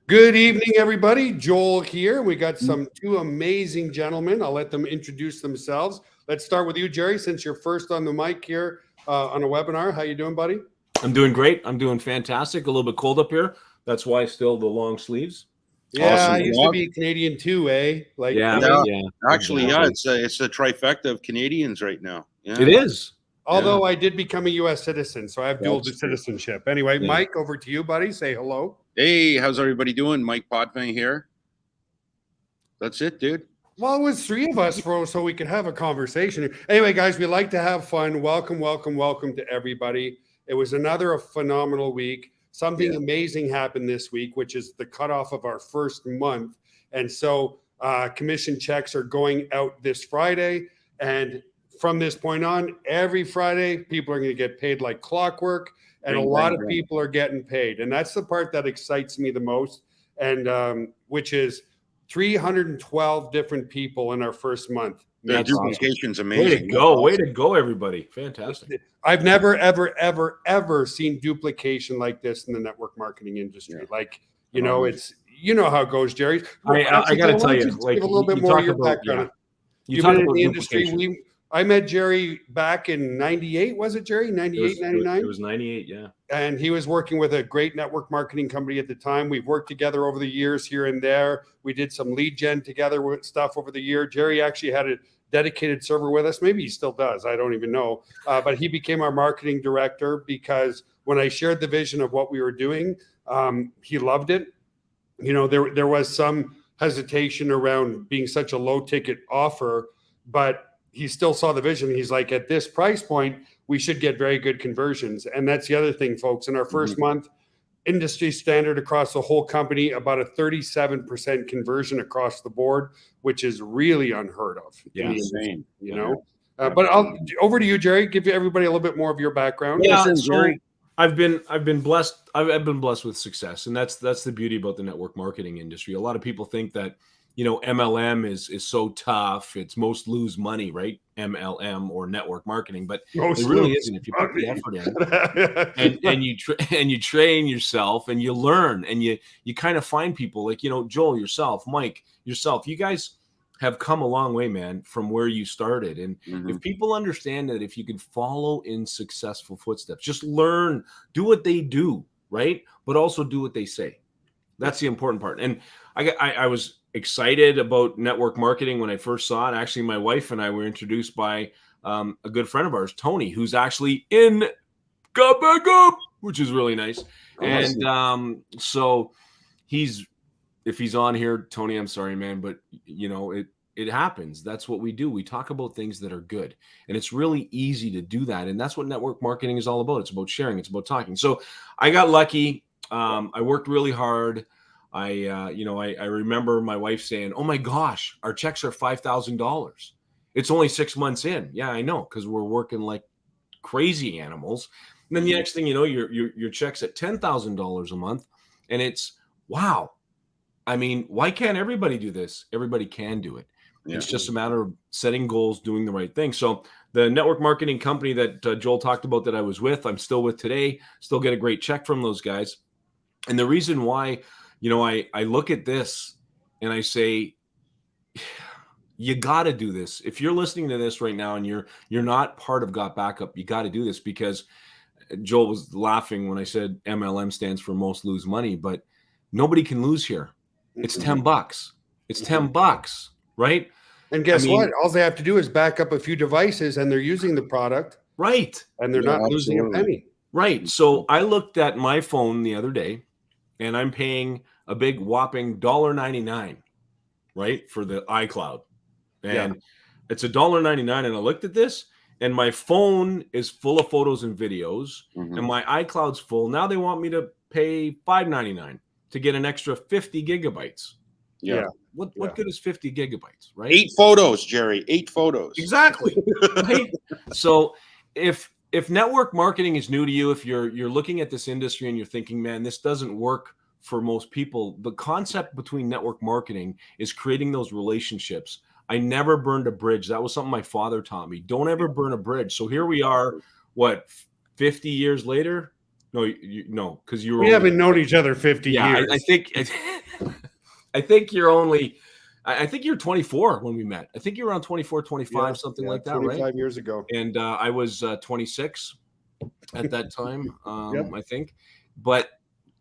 Good evening, everybody. Joel here. We got two amazing gentlemen. I'll let them introduce themselves. Let's start with you, Jerry, since you're first on the mic here on a webinar. How you doing, buddy? I'm doing great. I'm doing fantastic. A little bit cold up here. That's why still the long sleeves. Yeah, Awesome. I used to be Canadian too, eh? Like, yeah. Actually, exactly. It's a trifecta of Canadians right now. Yeah. It is. Although I did become a U.S. citizen, so I have dual citizenship. Anyway, Mike, over to you, buddy. Say hello. Hey, how's everybody doing? Mike Potvin here. That's it, dude. Well, it was three of us, so we could have a conversation. Anyway, guys, we like to have fun. Welcome to everybody. It was another phenomenal week. Something amazing happened this week, which is the cutoff of our first month. And so commission checks are going out this Friday. And from this point on, every Friday, people are going to get paid like clockwork. And a lot of people are getting paid. And that's the part that excites me the most, and which is 312 different people in our first month. The duplication's amazing. Way to go, everybody. Fantastic. I've never, ever seen duplication like this in the network marketing industry. Yeah. Like, you know, it's, you know how it goes, Jerry. I got to tell you, like, give a little bit more of your background. You've been in the industry. I met Jerry back in 98, was it, Jerry? 98, 99? It was 98, yeah. And he was working with a great network marketing company at the time. We've worked together over the years here and there. We did some lead gen together with stuff over the year. Jerry actually had a dedicated server with us. Maybe he still does. I don't even know. But he became our marketing director because when I shared the vision of what we were doing, he loved it. You know, there was some hesitation around being such a low ticket offer, but he still saw the vision. He's like, at this price point, we should get very good conversions. And that's the other thing, folks. In our first month, industry standard across the whole company, about a 37% conversion across the board, which is really unheard of. Yeah, insane, you know. But over to you, Jerry. Give everybody a little bit more of your background. Yeah, Jerry. I've been blessed. I've been blessed with success, and that's the beauty about the network marketing industry. A lot of people think that, you know, MLM is so tough. It's most lose money, right? MLM or network marketing, but it really isn't if you put the effort in and you train yourself and you learn and you kind of find people like, you know, Joel, yourself, Mike, yourself. You guys have come a long way, man, from where you started. And if people understand that if you can follow in successful footsteps, just learn, do what they do, right? But also do what they say. That's the important part. And I was excited about network marketing when I first saw it. Actually, my wife and I were introduced by a good friend of ours, Tony, who's actually in Got Back Up, which is really nice. Awesome. And so if he's on here, Tony, I'm sorry, man, but you know, it happens. That's what we do. We talk about things that are good, and it's really easy to do that. And that's what network marketing is all about. It's about sharing. It's about talking. So I got lucky. I worked really hard. I remember my wife saying, "Oh my gosh, our checks are $5,000. It's only 6 months in." Yeah, I know, because we're working like crazy animals. And then the next thing you know, your check's at $10,000 a month, and it's wow. I mean, why can't everybody do this? Everybody can do it. Yeah. It's just a matter of setting goals, doing the right thing. So the network marketing company that Joel talked about that I was with, I'm still with today, still get a great check from those guys. And the reason why, you know, I look at this and I say, you got to do this. If you're listening to this right now and you're not part of Got Backup, you got to do this, because Joel was laughing when I said MLM stands for most lose money, but nobody can lose here. It's $10. It's $10, right? And guess what? All they have to do is back up a few devices and they're using the product. Right. And they're not losing a penny. Right. So I looked at my phone the other day and I'm paying a big whopping $1.99, right, for the iCloud. And it's $1.99. And I looked at this and my phone is full of photos and videos and my iCloud's full. Now they want me to pay $5.99 to get an extra 50 gigabytes. Yeah. What good is 50 gigabytes, right? 8 photos, Jerry. 8 photos. Exactly. Right? So if network marketing is new to you, if you're looking at this industry and you're thinking, man, this doesn't work for most people, the concept between network marketing is creating those relationships. I never burned a bridge. That was something my father taught me. Don't ever burn a bridge. So here we are, 50 years later? No, because you were. We haven't known each other 50 years. I think I think you're only, I think you're 24 when we met. I think you're around 24, 25, something like that, 25 right? years ago. And I was 26 at that time, Yep. I think. But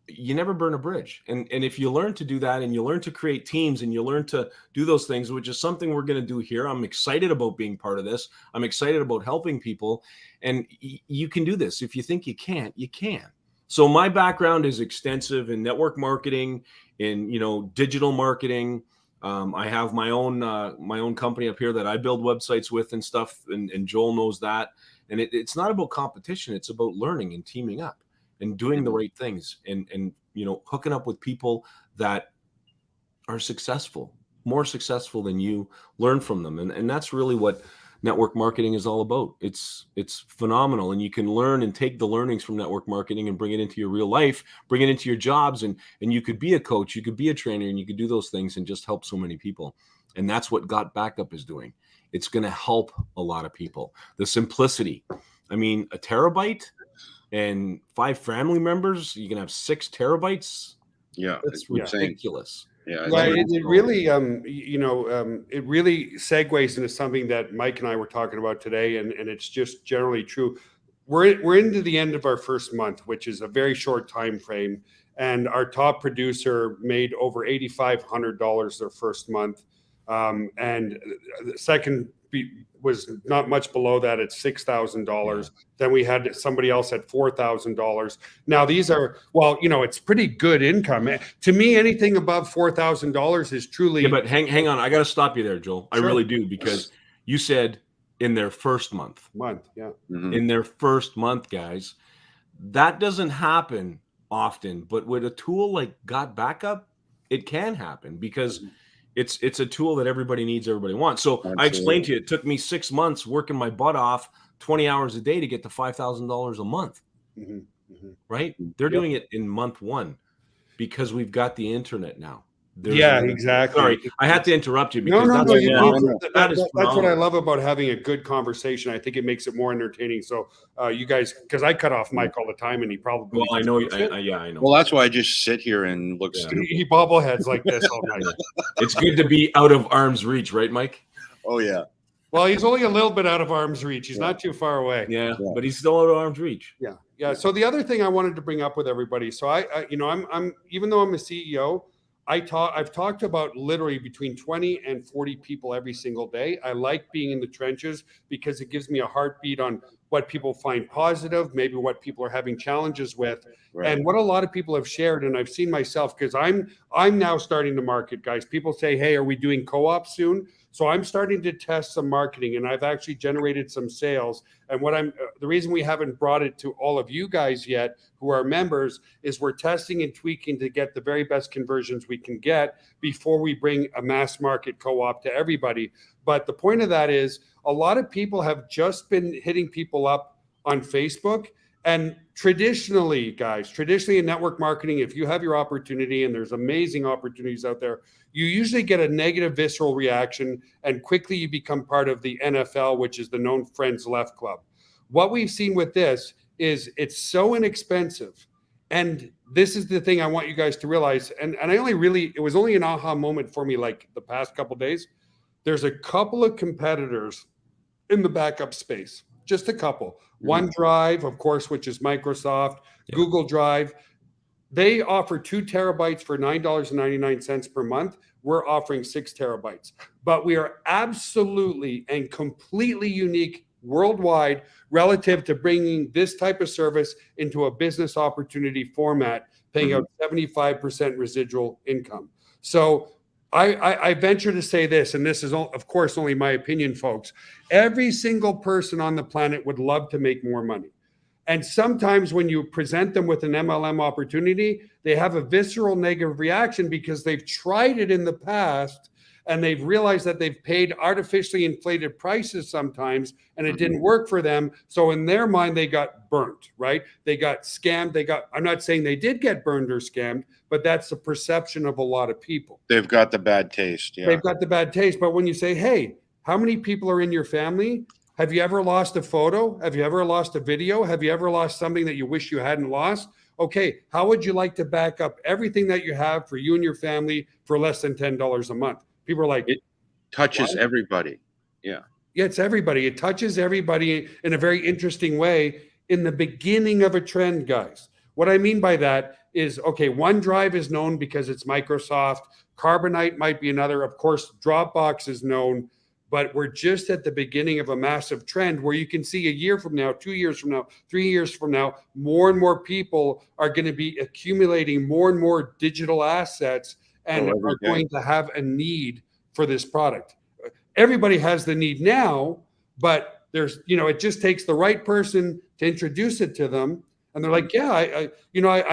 you never burn a bridge. And if you learn to do that, and you learn to create teams, and you learn to do those things, which is something we're going to do here. I'm excited about being part of this. I'm excited about helping people. And you can do this. If you think you can't, you can. So my background is extensive in network marketing, in digital marketing. I have my own company up here that I build websites with and stuff, and Joel knows that. And it's not about competition. It's about learning and teaming up and doing the right things, and hooking up with people that are successful, more successful than you. Learn from them, and that's really what network marketing is all about. It's phenomenal, and you can learn and take the learnings from network marketing and bring it into your real life, bring it into your jobs, and you could be a coach, you could be a trainer, and you could do those things and just help so many people. And that's what Got Backup is doing. It's going to help a lot of people. The simplicity. I mean, a terabyte and 5 family members, you can have 6 terabytes. Yeah, That's insane. ridiculous. Yeah, Yeah, it really, it really segues into something that Mike and I were talking about today, and it's just generally true. We're into the end of our first month, which is a very short time frame, and our top producer made over $8,500 their first month, and the second was not much below that at $6,000. Then we had somebody else at $4,000. Now these are, it's pretty good income. To me, anything above $4,000 is truly. Yeah, but hang on, I got to stop you there, Joel. Sure. I really do, because you said in their first month. Yeah. Mhm. In their first month, guys, that doesn't happen often. But with a tool like Got Backup, it can happen, because it's a tool that everybody needs, everybody wants. So I explained to you, it took me 6 months working my butt off, 20 hours a day to get to $5,000 a month. Right? They're doing it in month 1 because we've got the internet now. Exactly. Sorry, I had to interrupt you because that's what I love about having a good conversation. I think it makes it more entertaining. So you guys, because I cut off Mike all the time, and he probably. Well, I know. I know. Well, that's why I just sit here and look stupid. He bobbleheads like this all night. It's good to be out of arm's reach, right, Mike? Oh yeah. Well, he's only a little bit out of arm's reach. He's not too far away. Yeah, but he's still out of arm's reach. Yeah. So the other thing I wanted to bring up with everybody. So I'm even though I'm a CEO, I've talked about literally between 20 and 40 people every single day. I like being in the trenches because it gives me a heartbeat on what people find positive, maybe what people are having challenges with, and what a lot of people have shared. And I've seen myself, because I'm now starting to market, guys. People say, "Hey, are we doing co-op soon?" So I'm starting to test some marketing, and I've actually generated some sales. And the reason we haven't brought it to all of you guys yet, who are members, is we're testing and tweaking to get the very best conversions we can get before we bring a mass market co-op to everybody. But the point of that is, a lot of people have just been hitting people up on Facebook. And traditionally in network marketing, if you have your opportunity, and there's amazing opportunities out there, you usually get a negative visceral reaction, and quickly you become part of the NFL, which is the Known Friends Left Club. What we've seen with this is it's so inexpensive. And this is the thing I want you guys to realize. And it was only an aha moment for me, like the past couple of days. There's a couple of competitors in the backup space, just a couple. OneDrive, of course, which is Microsoft, Google Drive. They offer 2 terabytes for $9.99 per month. We're offering 6 terabytes. But we are absolutely and completely unique worldwide relative to bringing this type of service into a business opportunity format, paying out 75% residual income. So I venture to say this, and this is, of course, only my opinion, folks. Every single person on the planet would love to make more money. And sometimes when you present them with an MLM opportunity, they have a visceral negative reaction because they've tried it in the past and they've realized that they've paid artificially inflated prices sometimes and it didn't work for them. So in their mind, they got burnt, right? They got scammed. I'm not saying they did get burned or scammed, but that's the perception of a lot of people. They've got the bad taste. Yeah. They've got the bad taste. But when you say, hey, how many people are in your family? Have you ever lost a photo? Have you ever lost a video? Have you ever lost something that you wish you hadn't lost? okay, how would you like to back up everything that you have for you and your family for less than $10 a month? People are like, It touches what? everybody. Yeah. Yeah, it's everybody. It touches everybody in a very interesting way in the beginning of a trend, guys. What I mean by that is, okay, OneDrive is known because it's Microsoft. Carbonite might be another. Of course, Dropbox is known, but we're just at the beginning of a massive trend where you can see a year from now, 2 years from now, 3 years from now, more and more people are going to be accumulating more and more digital assets and every are day. going to have a need for this product. Everybody has the need now, but there's, it just takes the right person to introduce it to them. And they're like, yeah, I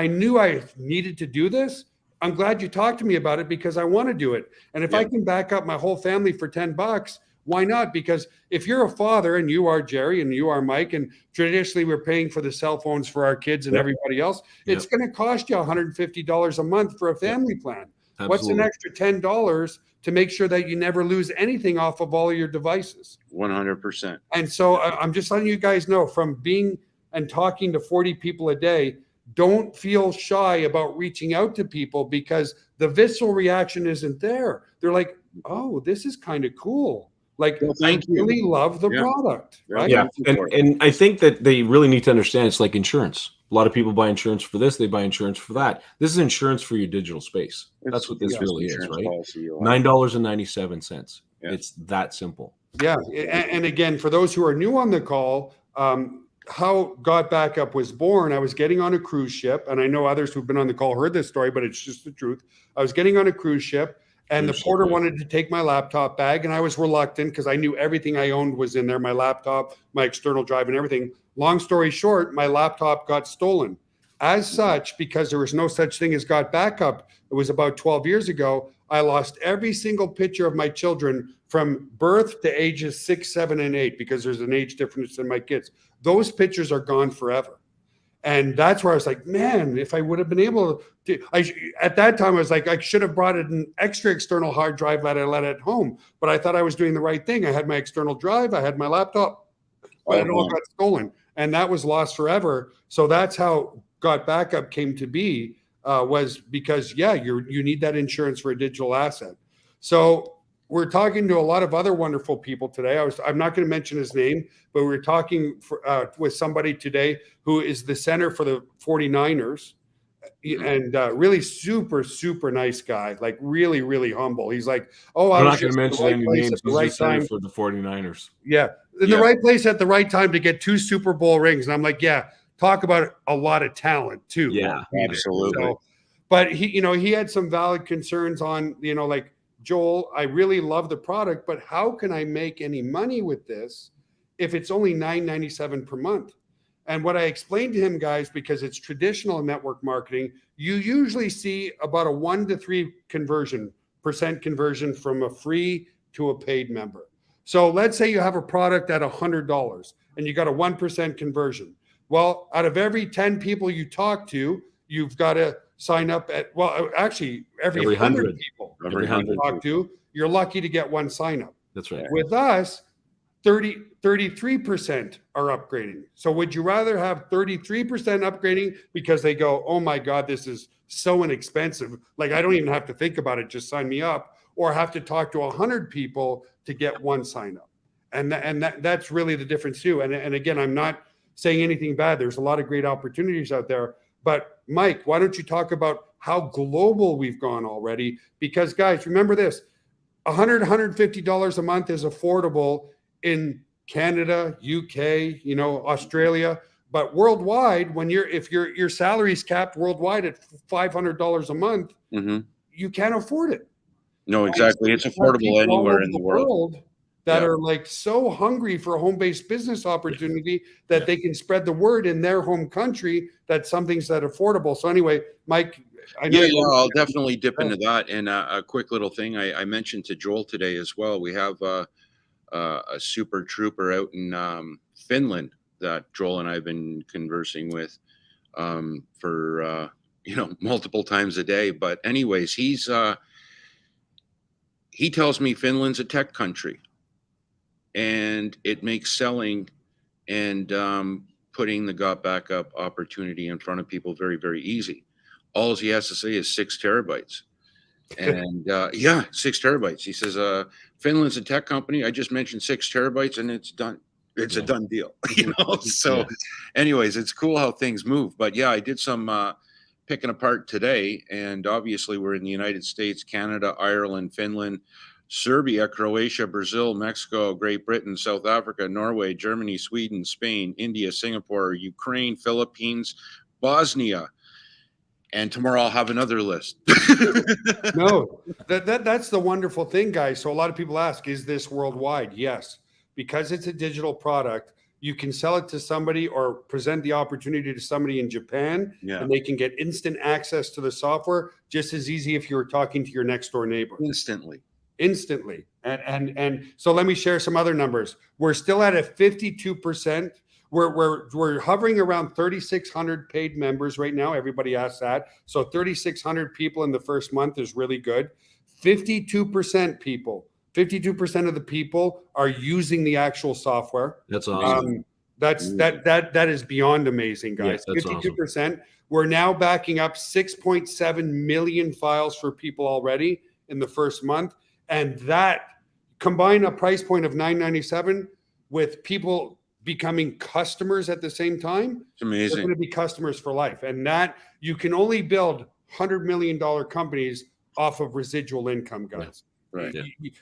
knew I needed to do this. I'm glad you talked to me about it because I want to do it. And if I can back up my whole family for $10, why not? Because if you're a father, and you are Jerry and you are Mike, and traditionally we're paying for the cell phones for our kids and everybody else, it's going to cost you $150 a month for a family plan. Absolutely. What's an extra $10 to make sure that you never lose anything off of all of your devices? 100%. And so I'm just letting you guys know, from being and talking to 40 people a day, don't feel shy about reaching out to people, because the visceral reaction isn't there. They're like, oh, this is kind of cool. Like, Well, thank you. really love the product, right? Yeah, and I think that they really need to understand it's like insurance. A lot of people buy insurance for this, they buy insurance for that. This is insurance for your digital space. That's what this really is, right? $9.97. It's that simple. Yeah, and again, for those who are new on the call, how Got Backup was born, I was getting on a cruise ship, and I know others who've been on the call heard this story, but it's just the truth. I was getting on a cruise ship, and the porter wanted to take my laptop bag, and I was reluctant because I knew everything I owned was in there, my laptop, my external drive, and everything. Long story short, my laptop got stolen. As such, because there was no such thing as Got Backup, it was about 12 years ago, I lost every single picture of my children from birth to ages 6, 7, and 8, because there's an age difference in my kids. Those pictures are gone forever. And that's where I was like, man, if I would have been able to, at that time, I was like, I should have brought an extra external hard drive that I let at home. But I thought I was doing the right thing. I had my external drive, I had my laptop, but it all got stolen. And that was lost forever. So that's how Got Backup came to be, was because, you need that insurance for a digital asset. So we're talking to a lot of other wonderful people today. I'm not going to mention his name, but we're talking with somebody today who is the center for the 49ers, and really super, super nice guy, like really, really humble. He's like, oh, I'm I not was going to just mention any names. at the He's right the center time for the 49ers. Yeah, in the right place at the right time to get 2 Super Bowl rings. And I'm like, yeah, talk about a lot of talent too. Yeah, absolutely. So, but he had some valid concerns on, like, Joel, I really love the product, but how can I make any money with this if it's only $9.97 per month? And what I explained to him, guys, because it's traditional network marketing, you usually see about a 1 to 3% conversion from a free to a paid member. So let's say you have a product at $100 and you got a 1% conversion. Well, out of every 10 people you talk to, you've got to sign up at, well, actually every 100 people you talk to, you're lucky to get 1 sign up. That's right. With us, 33% are upgrading. So would you rather have 33% upgrading because they go, oh my God, this is so inexpensive, like I don't even have to think about it, just sign me up, or have to talk to 100 people to get 1 sign up? And that's really the difference too. And again, I'm not saying anything bad. There's a lot of great opportunities out there. But Mike, why don't you talk about how global we've gone already? Because guys, remember this, $150 a month is affordable in Canada, UK, Australia, but worldwide, if your salary is capped worldwide at $500 a month, you can't afford it. No, exactly. It's affordable anywhere in the world. That are like so hungry for a home-based business opportunity that they can spread the word in their home country that something's that affordable. So anyway, Mike, I know I'll definitely dip into that. And a quick little thing I mentioned to Joel today as well. We have a super trooper out in Finland that Joel and I have been conversing with for multiple times a day. But anyways, he tells me Finland's a tech country, and it makes selling and putting the got backup opportunity in front of people very, very easy. All he has to say is 6 terabytes. And yeah, 6 terabytes. He says, Finland's a tech company. I just mentioned 6 terabytes and it's done. It's a done deal, So anyways, it's cool how things move. But yeah, I did some picking apart today. And obviously we're in the United States, Canada, Ireland, Finland, Serbia, Croatia, Brazil, Mexico, Great Britain, South Africa, Norway, Germany, Sweden, Spain, India, Singapore, Ukraine, Philippines, Bosnia. And tomorrow I'll have another list. No, that's the wonderful thing, guys. So a lot of people ask, is this worldwide? Yes, because it's a digital product. You can sell it to somebody or present the opportunity to somebody in Japan, and they can get instant access to the software just as easy if you were talking to your next door neighbor. Instantly. And so let me share some other numbers. We're still at a 52%. We're hovering around 3,600 paid members right now. Everybody asks that. So 3,600 people in the first month is really good. 52% of the people are using the actual software. That's awesome. That is beyond amazing, guys. Yeah, that's 52%. awesome. We're now backing up 6.7 million files for people already in the first month. And that combine a price point of $9.97 with people becoming customers at the same time. It's amazing. They're going to be customers for life. And that you can only build $100 million companies off of residual income, guys. Right.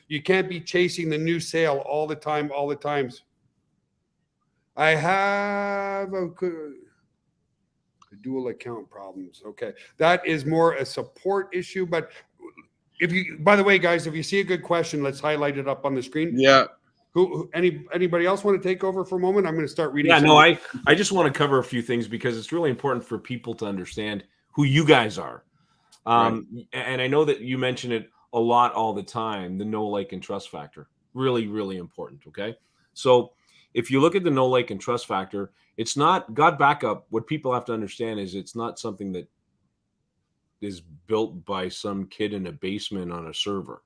You can't be chasing the new sale all the time. I have a dual account problems. Okay. That is more a support issue. But by the way, guys, if you see a good question, let's highlight it up on the screen. Yeah. Anybody else want to take over for a moment? I'm going to start reading. Yeah, no, I just want to cover a few things because it's really important for people to understand who you guys are. And I know that you mention it a lot all the time, the know, like, and trust factor. Really, really important. Okay. So if you look at the know, like, and trust factor, it's not got backup. What people have to understand is it's not something that is built by some kid in a basement on a server.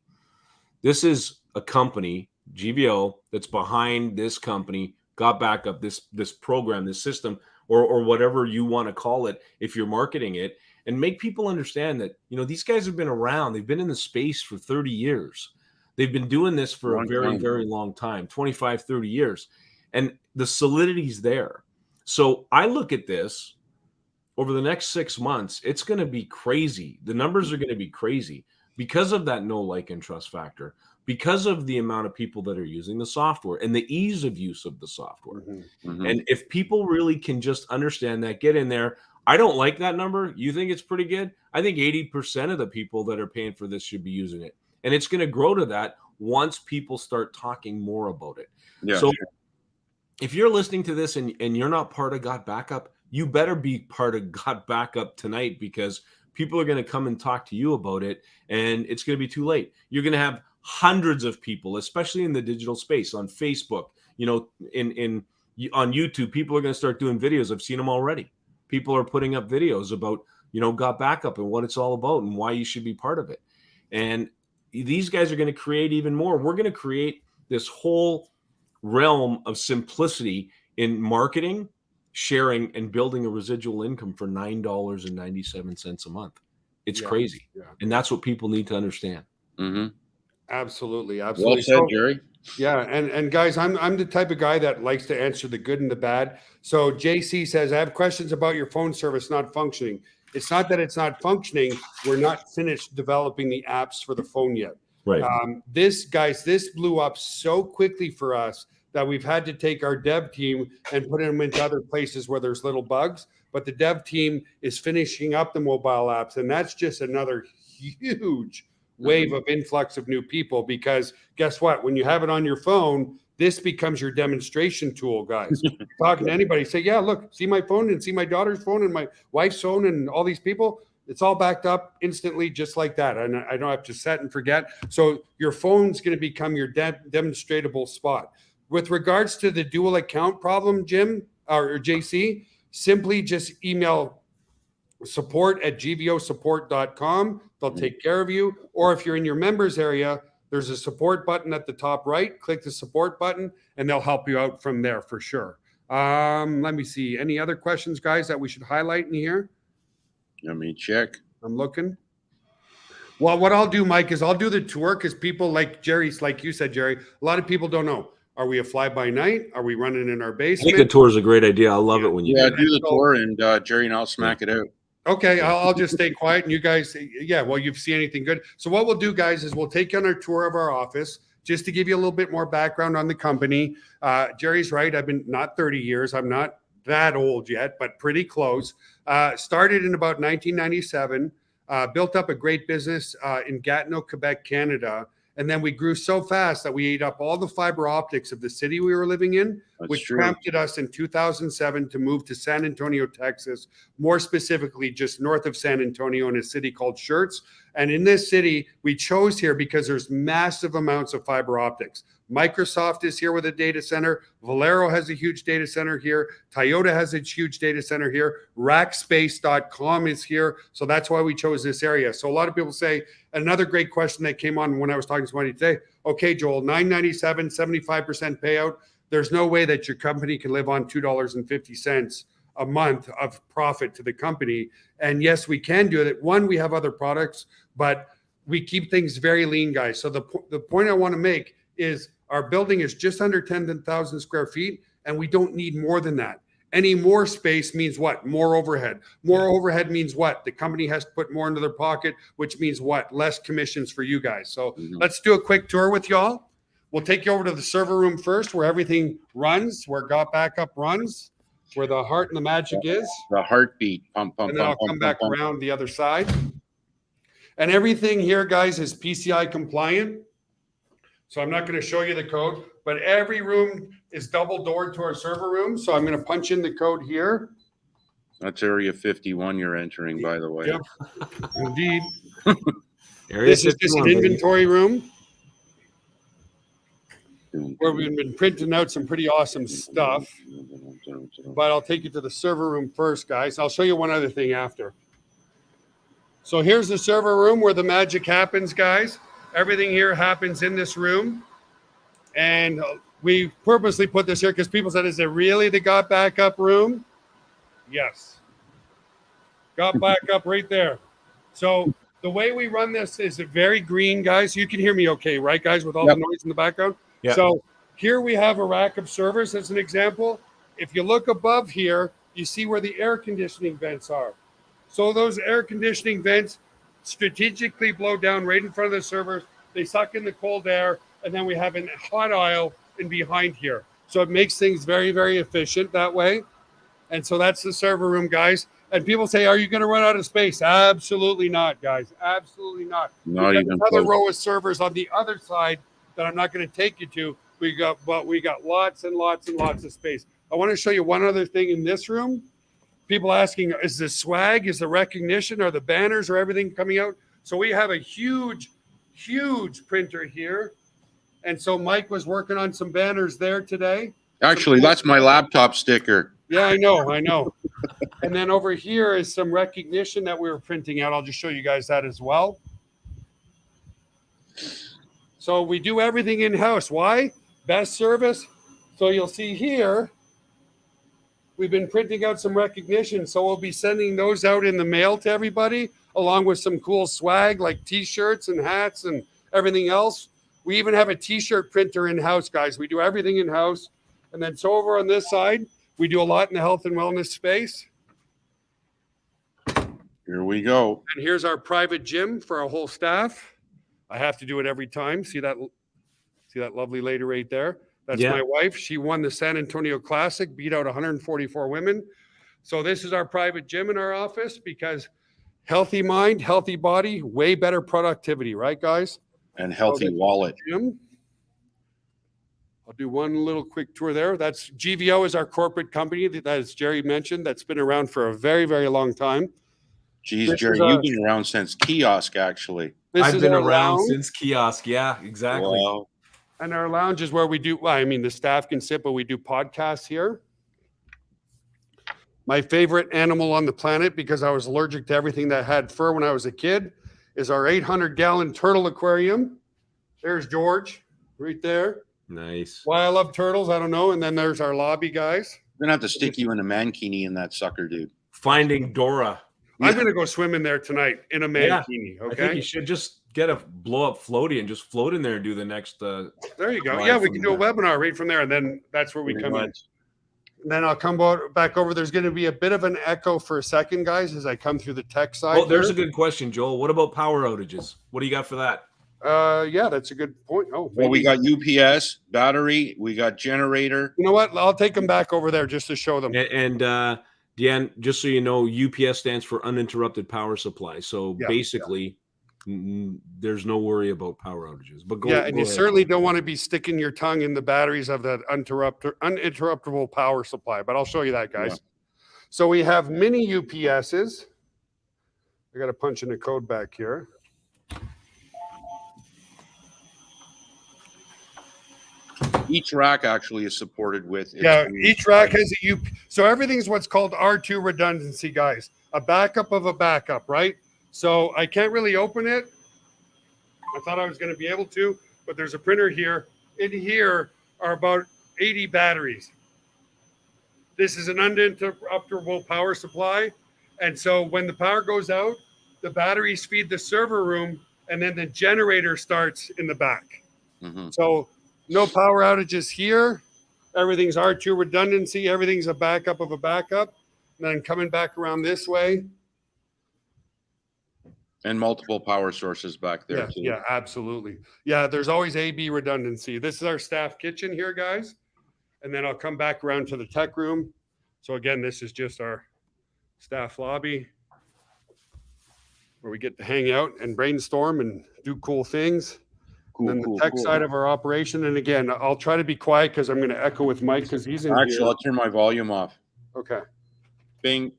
This is a company, GVO, that's behind this company, got backup, this program, this system, or whatever you want to call it, if you're marketing it, and make people understand that, these guys have been around. They've been in the space for 30 years. They've been doing this for a very, very long time, 25, 30 years. And the solidity's there. So I look at this over the next 6 months, it's going to be crazy. The numbers are going to be crazy because of that know, like, and trust factor, because of the amount of people that are using the software and the ease of use of the software. Mm-hmm. And if people really can just understand that, get in there. I don't like that number. You think it's pretty good? I think 80% of the people that are paying for this should be using it. And it's going to grow to that once people start talking more about it. Yeah, so if you're listening to this and you're not part of Got Backup, you better be part of Got Backup tonight, because people are going to come and talk to you about it, and it's going to be too late. You're going to have hundreds of people, especially in the digital space, on Facebook, on YouTube. People are going to start doing videos. I've seen them already. People are putting up videos about, Got Backup and what it's all about and why you should be part of it. And these guys are going to create even more. We're going to create this whole realm of simplicity in marketing, sharing, and building a residual income for $9.97 a month. It's crazy. Yeah. And that's what people need to understand. Mm-hmm. Absolutely. Well said, Jerry. Yeah. And guys, I'm the type of guy that likes to answer the good and the bad. So JC says, I have questions about your phone service not functioning. It's not that it's not functioning. We're not finished developing the apps for the phone yet. Right. This blew up so quickly for us that we've had to take our dev team and put them into other places where there's little bugs. But the dev team is finishing up the mobile apps. And that's just another huge wave of influx of new people, because guess what? When you have it on your phone, this becomes your demonstration tool, guys. Talking to anybody, say, yeah, look, see my phone and see my daughter's phone and my wife's phone and all these people. It's all backed up instantly, just like that. And I don't have to set and forget. So your phone's going to become your demonstratable spot. With regards to the dual account problem, Jim or JC, simply just email support@gvosupport.com. They'll take care of you. Or if you're in your members area, there's a support button at the top right. Click the support button and they'll help you out from there for sure. Let me see. Any other questions, guys, that we should highlight in here? Let me check. I'm looking. Well, what I'll do, Mike, is I'll do the tour because people like Jerry's, like you said, Jerry, a lot of people don't know. Are we a fly-by-night? Are we running in our I basement? think a tour is a great idea. I love it when you Yeah, do do the So- tour, and Jerry and I'll smack it out. Okay, I'll just stay quiet and you guys, yeah, well, you've seen anything good. So what we'll do, guys, is we'll take you on our tour of our office just to give you a little bit more background on the company. Jerry's right. I've been not 30 years. I'm not that old yet, but pretty close. Started in about 1997, built up a great business in Gatineau, Quebec, Canada. And then we grew so fast that we ate up all the fiber optics of the city we were living in, That's which true. prompted us in 2007 to move to San Antonio, Texas, more specifically just north of San Antonio in a city called Schertz. And in this city, we chose here because there's massive amounts of fiber optics. Microsoft is here with a data center. Valero has a huge data center here. Toyota has a huge data center here. Rackspace.com is here. So that's why we chose this area. So a lot of people say, another great question that came on when I was talking to somebody today. Okay, Joel, $9.97, 75% payout. There's no way that your company can live on $2.50 a month of profit to the company. And yes, we can do it. One, we have other products, but we keep things very lean, guys. So the point I want to make is our building is just under 10,000 square feet, and we don't need more than that. Any more space means what? More overhead. More overhead means what? The company has to put more into their pocket, which means what? Less commissions for you guys. So let's do a quick tour with y'all. We'll take you over to the server room first, where everything runs, where Got Backup runs, where the heart and the magic is. The heartbeat. Pump, pump, And then pump, I'll come pump, back pump, pump. around the other side. And everything here, guys, is PCI compliant. So I'm not going to show you the code, but every room is double doored to our server room. So I'm going to punch in the code here. That's area 51 you're entering, by the way. Yep. Indeed. Area This is just 51, an baby. inventory room where we've been printing out some pretty awesome stuff. But I'll take you to the server room first, guys. I'll show you one other thing after. So here's the server room where the magic happens, guys. Everything here happens in this room. And we purposely put this here because people said, is it really the Got Backup room? Yes. Got Backup right there. So the way we run this is very green, guys. You can hear me okay, right, guys, with all Yep. the noise in the background? Yep. So here we have a rack of servers as an example. If you look above here, you see where the air conditioning vents are. So those air conditioning vents strategically blow down right in front of the servers. They suck in the cold air, and then we have a hot aisle in behind here. So it makes things very, very efficient that way. And so that's the server room, guys. And people say, are you going to run out of space? Absolutely not, guys. Absolutely not. Not We've got even another close. row of servers on the other side that I'm not going to take you to. We got lots and lots and lots of space. I want to show you one other thing in this room. People asking, is the swag, is the recognition, are the banners, or everything coming out? So we have a huge, huge printer here. And so Mike was working on some banners there today. Actually, that's my laptop sticker. Yeah, I know. And then over here is some recognition that we were printing out. I'll just show you guys that as well. So we do everything in-house. Why? Best service. So you'll see here, we've been printing out some recognition. So we'll be sending those out in the mail to everybody, along with some cool swag like T-shirts and hats and everything else. We even have a T-shirt printer in-house, guys. We do everything in-house. And then so over on this side, we do a lot in the health and wellness space. Here we go. And here's our private gym for our whole staff. I have to do it every time. See that lovely lady right there? That's my wife. She won the San Antonio Classic, beat out 144 women. So this is our private gym in our office because healthy mind, healthy body, way better productivity, right, guys? And healthy wallet. Gym. I'll do one little quick tour there. That's GVO is our corporate company that, as Jerry mentioned, that's been around for a very, very long time. Geez, This Jerry, is you've been around since kiosk, actually. This I've is been our around lounge. since kiosk. Yeah, exactly. Wow. And our lounge is where we do, well, I mean, the staff can sit, but we do podcasts here. My favorite animal on the planet, because I was allergic to everything that had fur when I was a kid, is our 800-gallon turtle aquarium. There's George right there. Nice. Why I love turtles, I don't know. And then there's our lobby, guys. gonna have to stick you in a mankini in that sucker, dude. Finding Dora. I'm going to go swim in there tonight in a Yeah. mankini. I think Okay. you should just get a blow up floaty and just float in there and do the next. There you go. Live Yeah, we from can do a there. webinar right from there, and then that's where we Pretty come in. much. And then I'll come back over. There's going to be a bit of an echo for a second, guys, as I come through the tech side. Oh, there's a here. good question, Joel. What about power outages? What do you got for that? Yeah, that's a good point. Oh, Well, we maybe. got UPS, battery, we got generator. You know what? I'll take them back over there just to show them. And Deanne, just so you know, UPS stands for uninterrupted power supply. So Yeah, basically, there's no worry about power outages. But go, Yeah, go and you ahead. certainly don't want to be sticking your tongue in the batteries of that uninterruptible power supply. But I'll show you that, guys. Yeah. So we have mini UPSs. I got to punch in a code back here. Each rack actually is supported with. its Yeah, own each rack has a UP. So everything's what's called R2 redundancy, guys. A backup of a backup, right? So I can't really open it. I thought I was going to be able to, but there's a printer here. In here are about 80 batteries. This is an uninterruptible power supply. And so when the power goes out, the batteries feed the server room, and then the generator starts in the back. Mhm. So no power outages here. Everything's R2 redundancy. Everything's a backup of a backup. And then coming back around this way. And multiple power sources back there Yeah, too. yeah, absolutely. Yeah, there's always AB redundancy. This is our staff kitchen here, guys. And then I'll come back around to the tech room. So again, this is just our staff lobby where we get to hang out and brainstorm and do cool things. Cool, And then cool, the tech cool. side of our operation. And again, I'll try to be quiet because I'm going to echo with Mike because he's in Actually, here. I'll turn my volume off. Okay. Bing.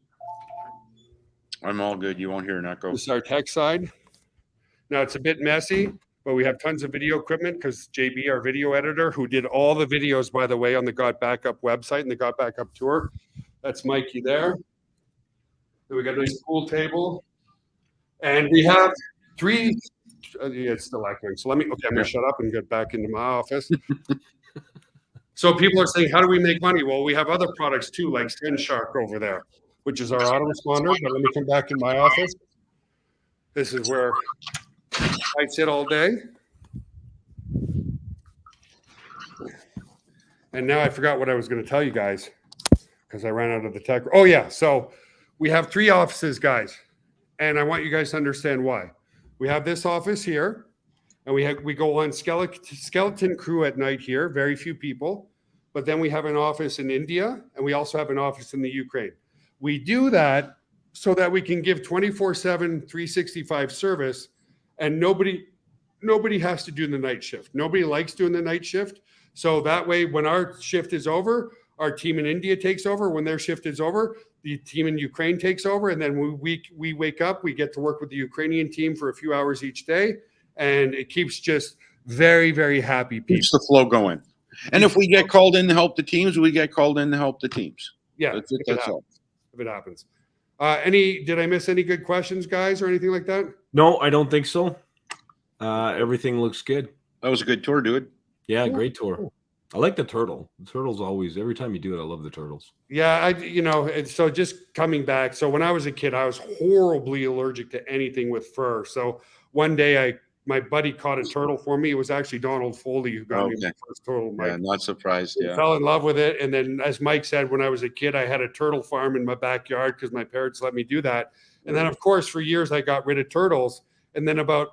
I'm all good. You won't hear an echo. This is our tech side. Now it's a bit messy, but we have tons of video equipment because JB, our video editor, who did all the videos, by the way, on the Got Backup website and the Got Backup tour. That's Mikey there. Then we got a nice pool table. And we have three. Yeah, it's still echoing. So I'm going to shut up and get back into my office. So people are saying, how do we make money? Well, we have other products too, like SendShark over there, which is our autoresponder. But let me come back in my office. This is where I sit all day. And now I forgot what I was going to tell you guys because I ran out of the tech. Oh, yeah. So we have 3 offices, guys. And I want you guys to understand why. We have this office here. And we go on skeleton crew at night here, very few people. But then we have an office in India, and we also have an office in the Ukraine. We do that so that we can give 24/7, 365 service, and nobody has to do the night shift. Nobody likes doing the night shift. So that way, when our shift is over, our team in India takes over. When their shift is over, the team in Ukraine takes over. And then we wake up, we get to work with the Ukrainian team for a few hours each day. And it keeps just very, very happy people. Keeps the flow going. And if we get called in to help the teams, we get called in to help the teams. Yeah, That's it. That's all. if it happens. Did I miss any good questions, guys, or anything like that? No, I don't think so. Everything looks good. That was a good tour, dude. Yeah, Cool, great tour. cool. I like the turtle. The turtle's always, every time you do it, I love the turtles. Yeah, so just coming back. So when I was a kid, I was horribly allergic to anything with fur. So one day my buddy caught a turtle for me. It was actually Donald Foley who got me my first turtle. Mike. Yeah, not surprised. Yeah. Fell in love with it. And then, as Mike said, when I was a kid, I had a turtle farm in my backyard because my parents let me do that. And then, of course, for years, I got rid of turtles. And then about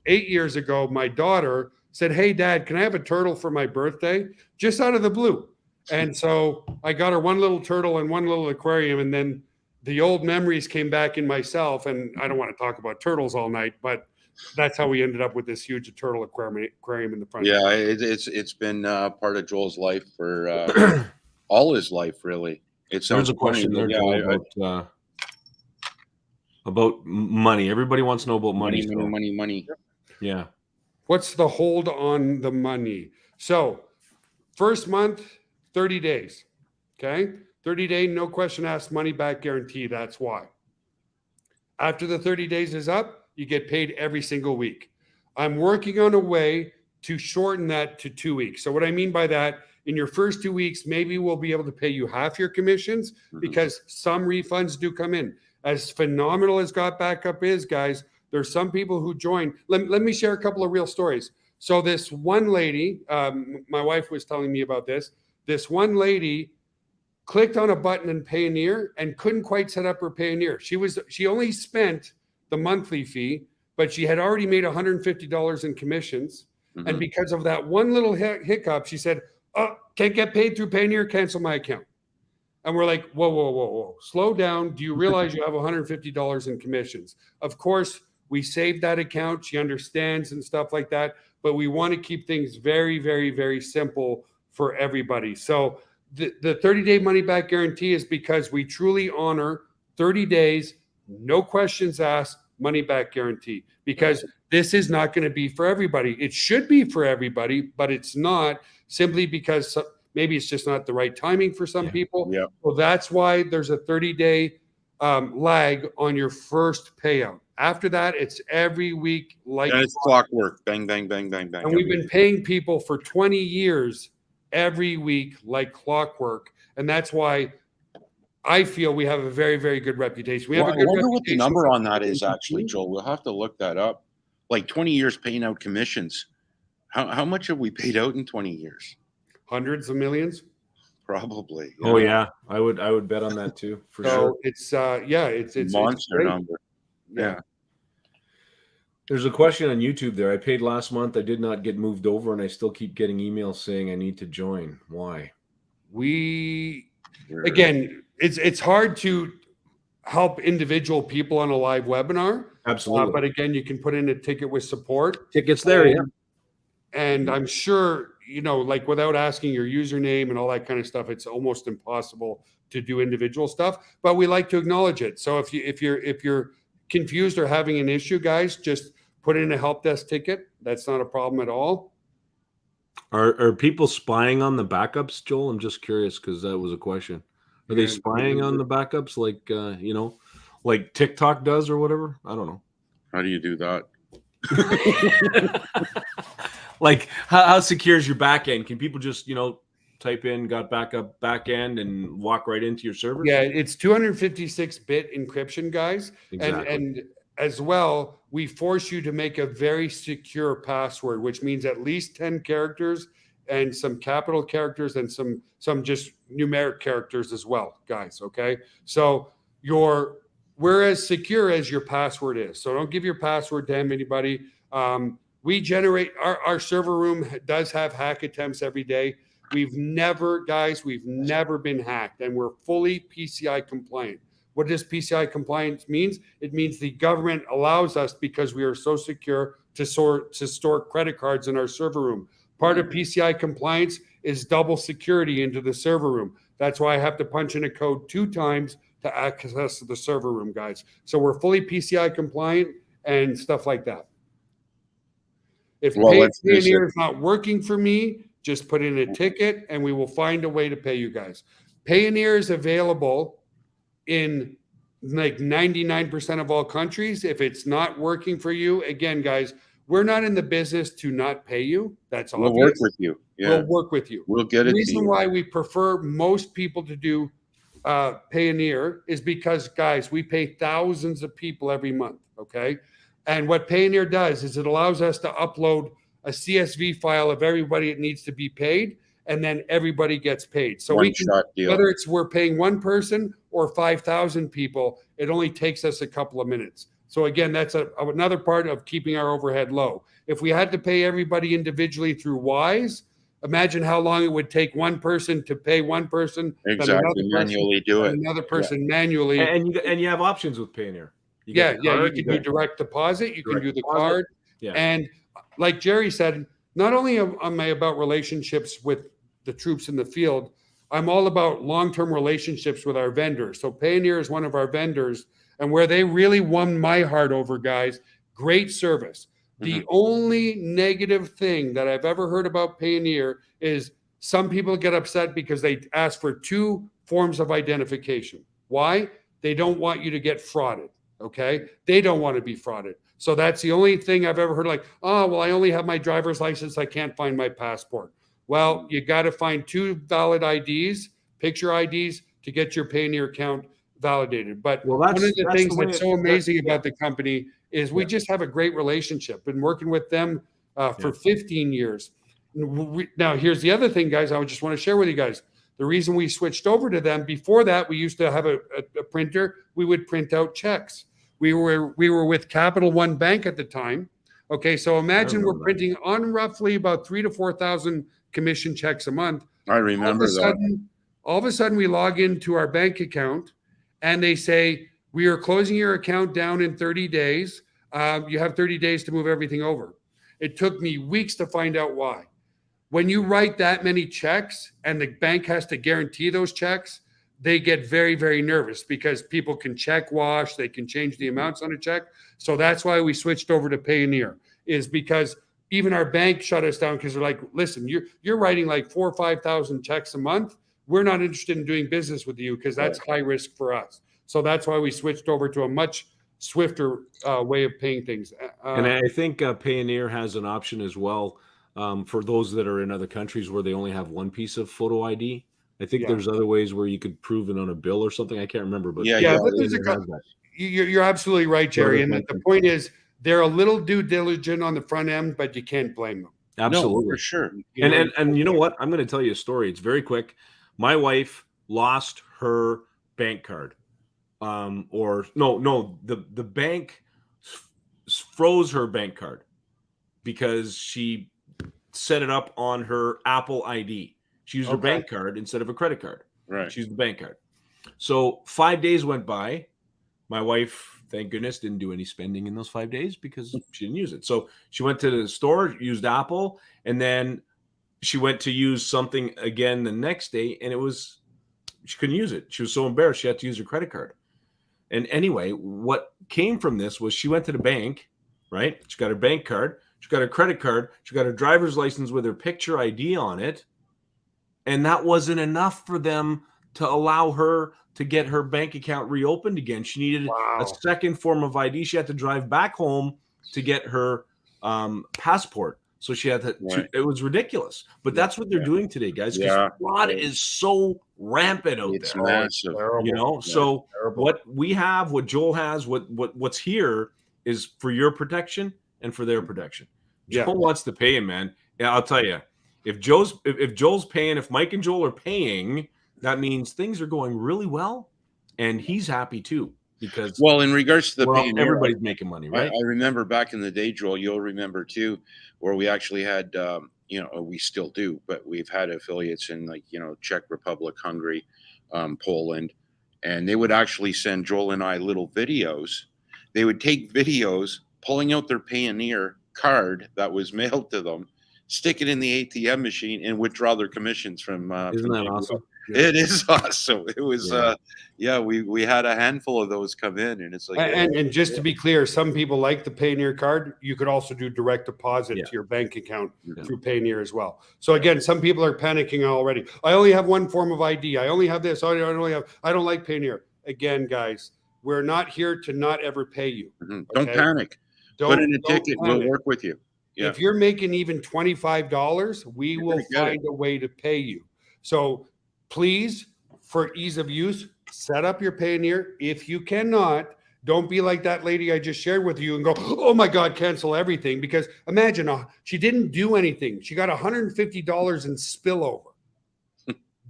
8 years ago, my daughter said, "Hey, Dad, can I have a turtle for my birthday?" Just out of the blue. And so I got her one little turtle and one little aquarium. And then the old memories came back in myself. And I don't want to talk about turtles all night, but that's how we ended up with this huge turtle aquarium in the front. Yeah, it's been part of Joel's life for all his life, really. There's Sounds a question funny, there, but Joel, about money. Everybody wants to know about money. money. Yeah. What's the hold on the money? So first month, 30 days. Okay. 30-day, no question asked, money back guarantee. That's why. After the 30 days is up, you get paid every single week. I'm working on a way to shorten that to 2 weeks. So what I mean by that in your first 2 weeks, maybe we'll be able to pay you half your commissions because some refunds do come in. As phenomenal as Got Backup is, guys, there's some people who join. Let me share a couple of real stories. So this one lady, my wife was telling me about this. This one lady clicked on a button in Payoneer and couldn't quite set up her Payoneer. She only spent the monthly fee, but she had already made $150 in commissions. And because of that one little hiccup, she said, "Oh, can't get paid through Payoneer, cancel my account." And we're like, whoa, slow down. Do you realize you have $150 in commissions? Of course, we saved that account. She understands and stuff like that. But we want to keep things very, very, very simple for everybody. So the 30-day money-back guarantee is because we truly honor 30 days, no questions asked, money-back guarantee. Because this is not going to be for everybody. It should be for everybody, but it's not, simply because maybe it's just not the right timing for some people. Yeah. So that's why there's a 30-day lag on your first payout. After that, it's every week like and it's clockwork. Bang, bang, bang, bang, bang. And we've been paying people for 20 years every week like clockwork. And that's why I feel we have a very, very good reputation. We have a good I wonder reputation. what the number on that is actually, Joel. We'll have to look that up. Like 20 years paying out commissions. How much have we paid out in 20 years? Hundreds of millions. Probably. Oh yeah, I would bet on that too, for sure. It's it's monster number. Yeah. There's a question on YouTube there. I paid last month. I did not get moved over, and I still keep getting emails saying I need to join. Why? Again, it's hard to help individual people on a live webinar. Absolutely. But again, you can put in a ticket with support. Tickets there, yeah. And I'm sure, like without asking your username and all that kind of stuff, it's almost impossible to do individual stuff. But we like to acknowledge it. So if you're confused or having an issue, guys, just put in a help desk ticket. That's not a problem at all. Are people spying on the backups, Joel? I'm just curious because that was a question. Are they spying on the backups like TikTok does or whatever? I don't know. How do you do that? Like how secure is your back end? Can people just, type in got backup back end and walk right into your server? Yeah, it's 256-bit encryption, guys. Exactly. And as well, we force you to make a very secure password, which means at least 10 characters and some capital characters and some just numeric characters as well, guys. Okay. So we're as secure as your password is. So don't give your password to anybody. We generate our server room does have hack attempts every day. We've never been hacked, and we're fully PCI compliant. What does PCI compliance means? It means the government allows us, because we are so secure, to store credit cards in our server room. Part of PCI compliance is double security into the server room. That's why I have to punch in a code 2 times to access the server room, guys. So we're fully PCI compliant and stuff like that. If Payoneer is not working for me, just put in a ticket and we will find a way to pay you guys. Payoneer is available in like 99% of all countries. If it's not working for you, again, guys, we're not in the business to not pay you. That's obvious. We'll work with you. Yeah. We'll work with you. We'll get it. The reason why we prefer most people to do Payoneer is because, guys, we pay thousands of people every month, okay? And what Payoneer does is it allows us to upload a CSV file of everybody that needs to be paid, and then everybody gets paid. So we can, whether we're paying one person or 5,000 people, it only takes us a couple of minutes. So again, that's another part of keeping our overhead low. If we had to pay everybody individually through Wise, imagine how long it would take one person to pay one person. Exactly, manually do it. Another person manually. And you have options with Payoneer. You can do direct deposit. You can do the card. Yeah. And like Jerry said, not only am I about relationships with the troops in the field, I'm all about long-term relationships with our vendors. So Payoneer is one of our vendors, and where they really won my heart over, guys, great service. The only negative thing that I've ever heard about Payoneer is some people get upset because they ask for 2 forms of identification. Why? They don't want you to get frauded. Okay. They don't want to be frauded. So that's the only thing I've ever heard, like, oh, well, I only have my driver's license. I can't find my passport. Well, you got to find 2 valid IDs, picture IDs, to get your Payoneer account validated. But Well, one of the that's things the way that's so amazing about the company is we Yeah. just have a great relationship. Been working with them for 15 years. Now, here's the other thing, guys, I just want to share with you guys. The reason we switched over to them, before that, we used to have a printer. We would print out checks. We were with Capital One Bank at the time. Okay, so imagine we're printing on roughly about 3,000 to 4,000 commission checks a month. I remember that. All of a sudden, we log into our bank account, and they say, we are closing your account down in 30 days. You have 30 days to move everything over. It took me weeks to find out why. When you write that many checks and the bank has to guarantee those checks, they get very, very nervous because people can check wash, they can change the amounts on a check. So that's why we switched over to Payoneer, is because even our bank shut us down because they're like, listen, you're writing like 4,000 or 5,000 checks a month. We're not interested in doing business with you because that's high risk for us. So that's why we switched over to a much swifter way of paying things. And I think Payoneer has an option as well for those that are in other countries where they only have one piece of photo ID. I think there's other ways where you could prove it on a bill or something. I can't remember, but you're absolutely right, Jerry. And the point is, they're a little due diligent on the front end, but you can't blame them. Absolutely, no, for sure. And you know what? I'm going to tell you a story. It's very quick. My wife lost her bank card, the bank froze her bank card because she set it up on her Apple ID. She used her bank card instead of a credit card. Right. She used the bank card. So 5 days went by. My wife, thank goodness, didn't do any spending in those 5 days because she didn't use it. So she went to the store, used Apple, and then she went to use something again the next day, and she couldn't use it. She was so embarrassed she had to use her credit card. And anyway, what came from this was she went to the bank, right? She got her bank card, she got her credit card, she got her driver's license with her picture ID on it. And that wasn't enough for them to allow her to get her bank account reopened again. She needed a second form of ID. She had to drive back home to get her passport. So she had to, it was ridiculous. But that's what they're doing today, guys. Because fraud is so rampant out there. It's massive. Terrible. You know, so what we have, what Joel has, what's here is for your protection and for their protection. Joel wants to pay him, man. Yeah, I'll tell you. If Joel's paying, if Mike and Joel are paying, that means things are going really well, and he's happy too because in regards to the Payoneer, everybody's making money, right? I remember back in the day, Joel. You'll remember too, where we actually had, we still do, but we've had affiliates in Czech Republic, Hungary, Poland, and they would actually send Joel and I little videos. They would take videos pulling out their Payoneer card that was mailed to them, stick it in the ATM machine, and withdraw their commissions from. Isn't that awesome? It is awesome. It was, we had a handful of those come in, and it's like. And just to be clear, some people like the Payoneer card. You could also do direct deposit to your bank account through Payoneer as well. So again, some people are panicking already. I only have one form of ID. I only have this. I don't like Payoneer. Again, guys, we're not here to not ever pay you. Okay? Don't panic. Put in a ticket. We'll work with you. Yeah. If you're making even $25, we will find a way to pay you. So please, for ease of use, set up your Payoneer. If you cannot, don't be like that lady I just shared with you and go, oh my God, cancel everything. Because imagine she didn't do anything. She got $150 in spillover.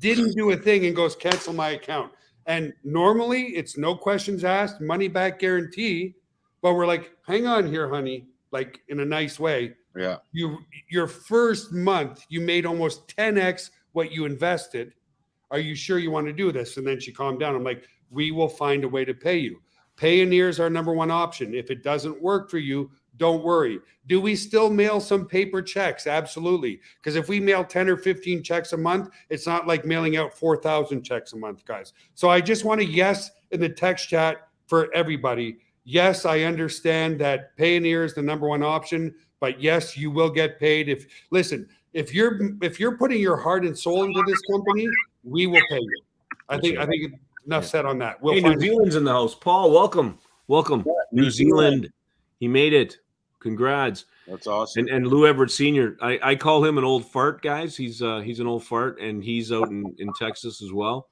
Didn't do a thing and goes, cancel my account. And normally it's no questions asked, money back guarantee. But we're like, hang on here, honey. Like in a nice way. Yeah. Your first month, you made almost 10x what you invested. Are you sure you want to do this? And then she calmed down. I'm like, we will find a way to pay you. Payoneer is our number one option. If it doesn't work for you, don't worry. Do we still mail some paper checks? Absolutely. Because if we mail 10 or 15 checks a month, it's not like mailing out 4,000 checks a month, guys. So I just want a yes in the text chat for everybody. Yes, I understand that Payoneer is the number one option, but yes, you will get paid. If you're putting your heart and soul into this company, we will pay you. I think enough said on that. New Zealand's in the house. Paul, welcome. New Zealand. He made it. Congrats. That's awesome. And Lou Everett Sr., I call him an old fart, guys. He's an old fart, and he's out in Texas as well.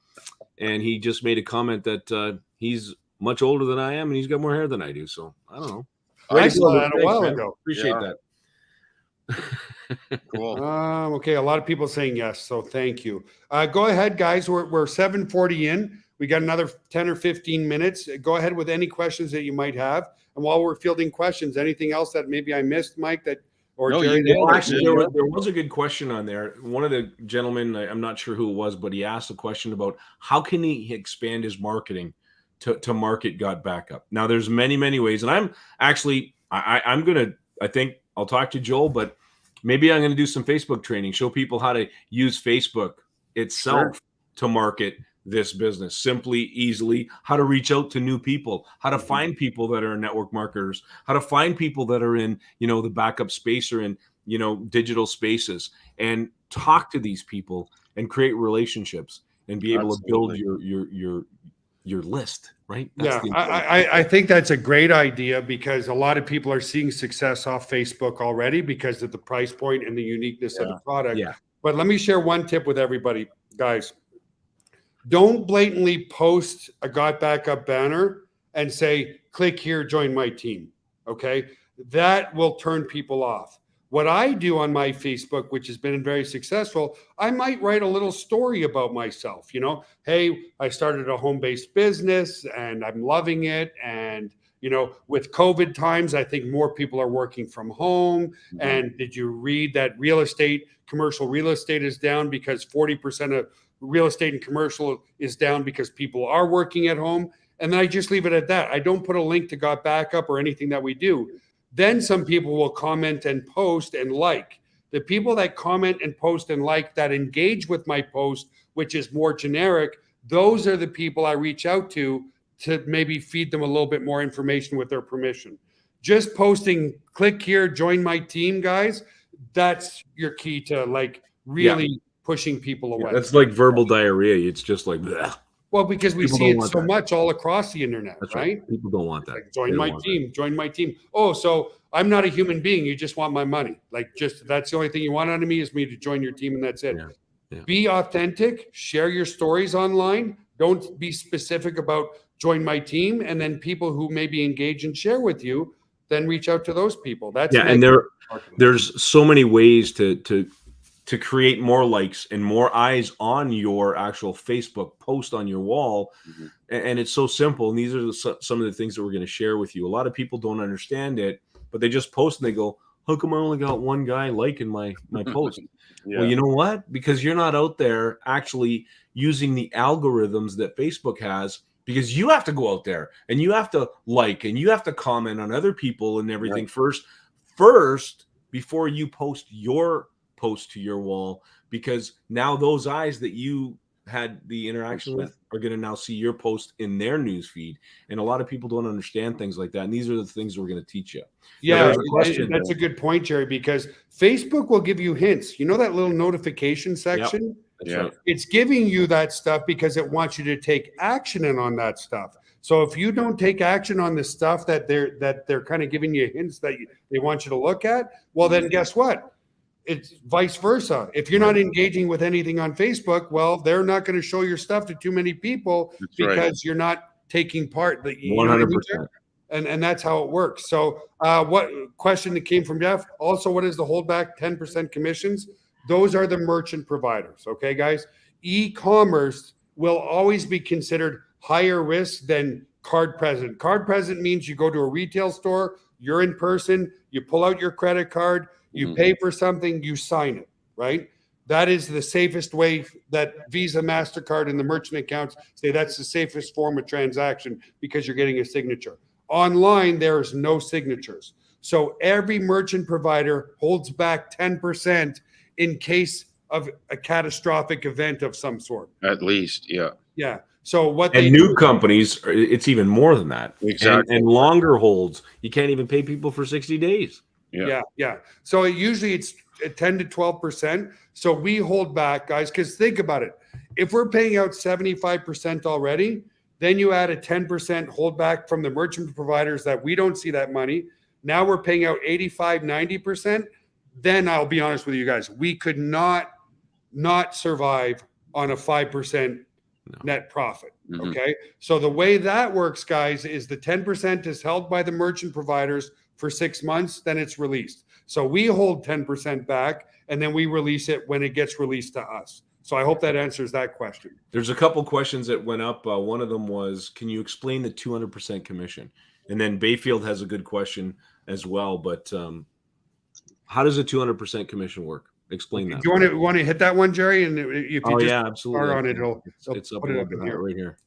And he just made a comment that he's much older than I am, and he's got more hair than I do. So I don't know. I saw that a while ago. Appreciate Yeah. that. Cool. Okay, a lot of people saying yes, so thank you. Go ahead, guys. We're 7:40 in. We got another 10 or 15 minutes. Go ahead with any questions that you might have. And while we're fielding questions, anything else that maybe I missed, Mike, that or No, Jerry? you nailed it. Actually, there was a good question on there. One of the gentlemen, I'm not sure who it was, but he asked a question about how can he expand his marketing to market Got Backup. Now, there's many, many ways, and I'm actually I'm gonna. I think I'll talk to Joel, but maybe I'm gonna do some Facebook training, show people how to use Facebook itself to market this business simply, easily, how to reach out to new people, how to find people that are network marketers, how to find people that are in, the backup space or in, digital spaces, and talk to these people and create relationships and be able to build your list, right? That's I think that's a great idea because a lot of people are seeing success off Facebook already because of the price point and the uniqueness of the product. Yeah. But let me share one tip with everybody, guys. Don't blatantly post a Got Backup banner and say, click here, join my team. Okay. That will turn people off. What I do on my Facebook, which has been very successful, I might write a little story about myself. Hey, I started a home-based business and I'm loving it. And, with COVID times, I think more people are working from home. Mm-hmm. And did you read that commercial real estate is down because 40% of real estate and commercial is down because people are working at home? And then I just leave it at that. I don't put a link to Got Backup or anything that we do. Then some people will comment and post and like. The people that comment and post and like, that engage with my post, which is more generic, those are the people I reach out to maybe feed them a little bit more information with their permission. Just posting, click here, join my team, guys, that's your key to really pushing people away. That's like verbal diarrhea. It's just like, bleh. Well, because we see it so much all across the internet, right? People don't want that. Join my team. Oh, so I'm not a human being. You just want my money. That's the only thing you want out of me is me to join your team, and that's it. Yeah. Be authentic. Share your stories online. Don't be specific about join my team, and then people who maybe engage and share with you, then reach out to those people. And there's so many ways to create more likes and more eyes on your actual Facebook post on your wall. Mm-hmm. And it's so simple. And these are some of the things that we're going to share with you. A lot of people don't understand it, but they just post and they go, how come I only got one guy liking my post? Yeah. Well, you know what? Because you're not out there actually using the algorithms that Facebook has, because you have to go out there and you have to like, and you have to comment on other people and everything first before you post your post to your wall, because now those eyes that you had the interaction with are going to now see your post in their news feed. And a lot of people don't understand things like that. And these are the things we're going to teach you. Yeah, that's a good point, Jerry, because Facebook will give you hints. You know that little notification section? Yep. Right. It's giving you that stuff because it wants you to take action on that stuff. So if you don't take action on the stuff that they're kind of giving you hints that they want you to look at, well, then guess what? It's vice versa. If you're not engaging with anything on Facebook, well, they're not going to show your stuff to too many people because you're not taking part. 100%. And that's how it works. So what question that came from Jeff? Also, what is the holdback 10% commissions? Those are the merchant providers. Okay, guys. E-commerce will always be considered higher risk than card present. Card present means you go to a retail store, you're in person, you pull out your credit card, you pay for something, you sign it, right? That is the safest way. That Visa, MasterCard, and the merchant accounts say that's the safest form of transaction because you're getting a signature. Online, there's no signatures. So every merchant provider holds back 10% in case of a catastrophic event of some sort. At least, yeah. Yeah. So new companies, it's even more than that. Exactly. And longer holds, you can't even pay people for 60 days. Yeah. So usually it's 10 to 12%. So we hold back, guys, because think about it. If we're paying out 75% already, then you add a 10% holdback from the merchant providers that we don't see that money. Now we're paying out 85, 90%. Then I'll be honest with you guys, we could not survive on a 5% net profit. Okay. So the way that works, guys, is the 10% is held by the merchant providers for 6 months, then it's released. So we hold 10% back and then we release it when it gets released to us. So I hope that answers that question. There's a couple questions that went up. One of them was, can you explain the 200% commission? And then Bayfield has a good question as well. But how does a 200% commission work? Explain that. Do you want to hit that one, Jerry? And if you just absolutely. are on it, it's up, right here.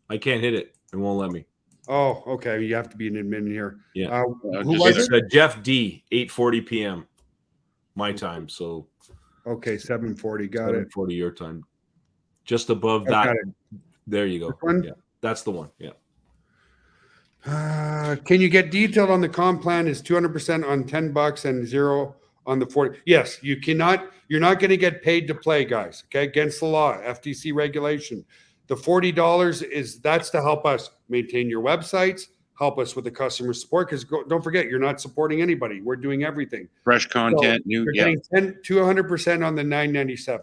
I can't hit it. It won't let me. Oh, okay. You have to be an admin here. Yeah. Who was it? Jeff D, 8:40 p.m. my time. So okay, 7:40. Got it. 7:40 your time. Just above that. There you go. Yeah, that's the one. Yeah. Can you get detailed on the comp plan? Is 200% on $10 and 0 on the 40? Yes, you cannot. You're not going to get paid to play, guys. Okay, against the law, FTC regulation. The $40 that's to help us maintain your websites, help us with the customer support. Because don't forget, you're not supporting anybody. We're doing everything. Fresh content, You're getting 200% on the $9.97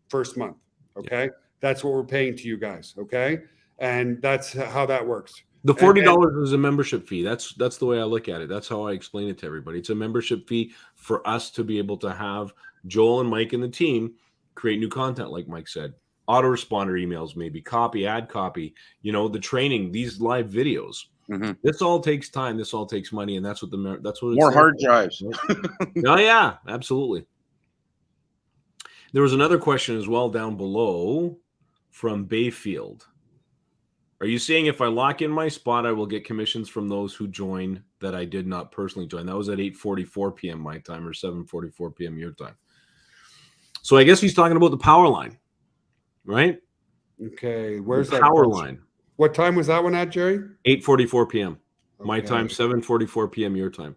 first month. Okay, that's what we're paying to you guys. Okay, and that's how that works. The $40 is a membership fee. That's the way I look at it. That's how I explain it to everybody. It's a membership fee for us to be able to have Joel and Mike and the team create new content, like Mike said. Autoresponder emails, maybe ad copy, the training, these live videos. This all takes time. This all takes money. And that's what it's more hard drives. Oh yeah, absolutely. There was another question as well down below from Bayfield. Are you saying if I lock in my spot, I will get commissions from those who join that I did not personally join? That was at 8:44 p.m. my time or 7:44 p.m. your time. So I guess he's talking about the power line, right? Okay, where's that power line? What time was that one at, Jerry? 8:44 p.m. My time, 7:44 p.m. your time.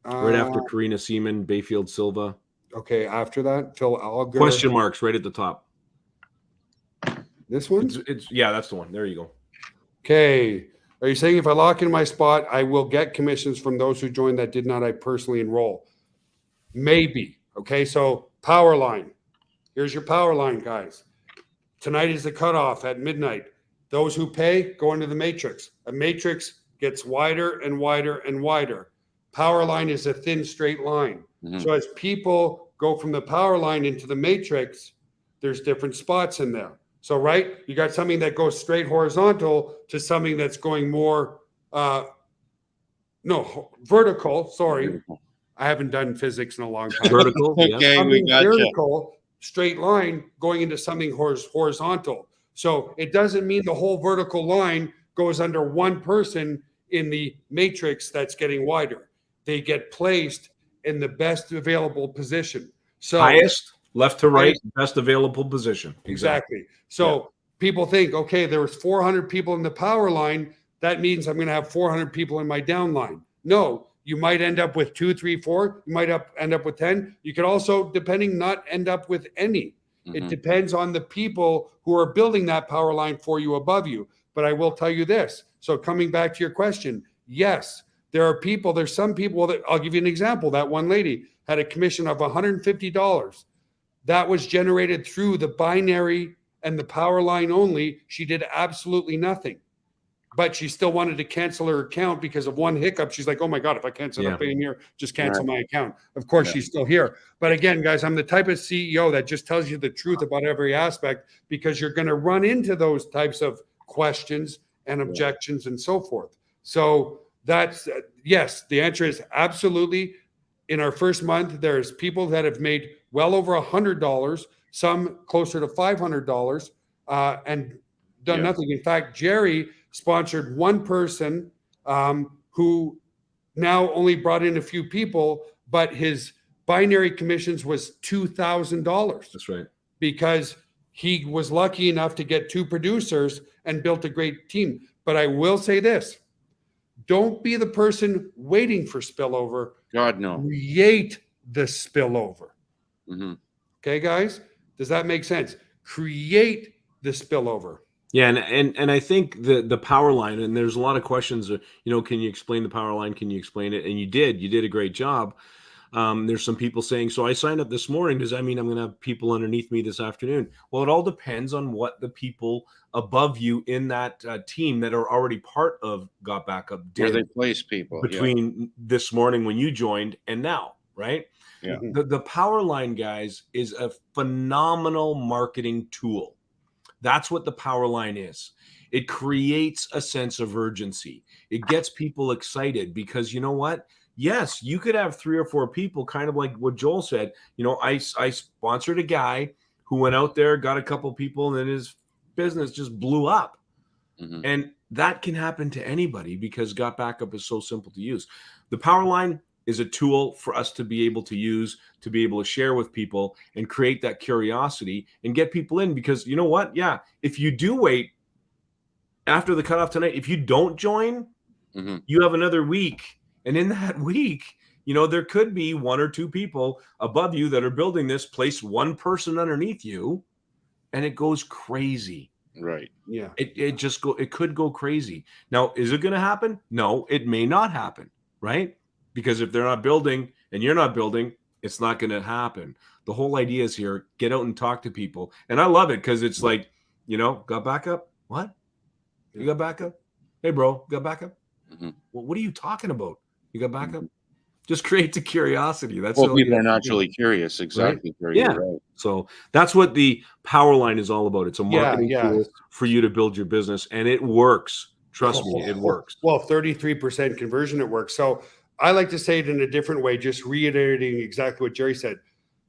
Right after Karina Seaman, Bayfield Silva. Okay, after that, Phil Alger. Question marks right at the top. This one? Yeah, that's the one. There you go. Okay. Are you saying if I lock in my spot, I will get commissions from those who joined that did not I personally enroll? Maybe. Okay, so power line. Here's your power line, guys. Tonight is the cutoff at midnight. Those who pay go into the matrix. A matrix gets wider and wider and wider. Power line is a thin, straight line. So as people go from the power line into the matrix, there's different spots in there. So, right, you got something that goes straight horizontal to something that's going more, vertical. Sorry, I haven't done physics in a long time. Vertical, okay, we got vertical, straight line going into something horizontal. So it doesn't mean the whole vertical line goes under one person in the matrix that's getting wider. They get placed in the best available position. So highest. Left to right, best available position. Exactly. So people think, okay, there was 400 people in the power line. That means I'm going to have 400 people in my down line. No, you might end up with 2, 3, 4. You might end up with 10. You could also, depending, not end up with any. It depends on the people who are building that power line for you above you. But I will tell you this. So coming back to your question, yes, there's some people that, I'll give you an example. That one lady had a commission of $150. That was generated through the binary and the power line only. She did absolutely nothing, but she still wanted to cancel her account because of one hiccup. She's like, oh my God, if I can't set up in here, just cancel my account. Of course, she's still here. But again, guys, I'm the type of CEO that just tells you the truth about every aspect, because you're going to run into those types of questions and objections and so forth. So that's, yes, the answer is absolutely. In our first month, there's people that have made well over $100, some closer to $500, and done nothing. In fact, Jerry sponsored one person who now only brought in a few people, but his binary commissions was $2,000. That's right. Because he was lucky enough to get 2 producers and built a great team. But I will say this. Don't be the person waiting for spillover. God, no. Create the spillover. Mm-hmm. Okay, guys? Does that make sense? Create the spillover. Yeah, and I think the power line, and there's a lot of questions. Can you explain the power line? Can you explain it? And you did. You did a great job. There's some people saying, so I signed up this morning. Does that mean I'm going to have people underneath me this afternoon? Well, it all depends on what the people above you in that team that are already part of Got Backup Where they did place people. between this morning when you joined and now, right? Yeah. The power line, guys, is a phenomenal marketing tool. That's what the power line is. It creates a sense of urgency. It gets people excited because you know what? Yes, you could have 3 or 4 people, kind of like what Joel said. I sponsored a guy who went out there, got a couple people, and then his business just blew up. Mhm. And that can happen to anybody because Got Backup is so simple to use. The power line is a tool for us to be able to use, to be able to share with people and create that curiosity and get people in. Because you know what? Yeah, if you do wait after the cutoff tonight, if you don't join, Mhm. you have another week. And in that week, there could be 1 or 2 people above you that are building this, place one person underneath you, and it goes crazy. Right. Yeah. It could go crazy. Now, is it going to happen? No, it may not happen, right? Because if they're not building and you're not building, it's not going to happen. The whole idea is here, get out and talk to people. And I love it because it's like, got backup? What? You got backup? Hey, bro, got backup? Mhm. Well, what are you talking about? You got backup? Mhm. Just create the curiosity. That's Well, all people you are have to do, naturally curious. Exactly. Gary, Yeah. you're right. So that's what the power line is all about. It's a marketing Yeah. tool for you to build your business, and it works. Trust me, it works. Well, 33% conversion at work. So I like to say it in a different way, just reiterating exactly what Jerry said.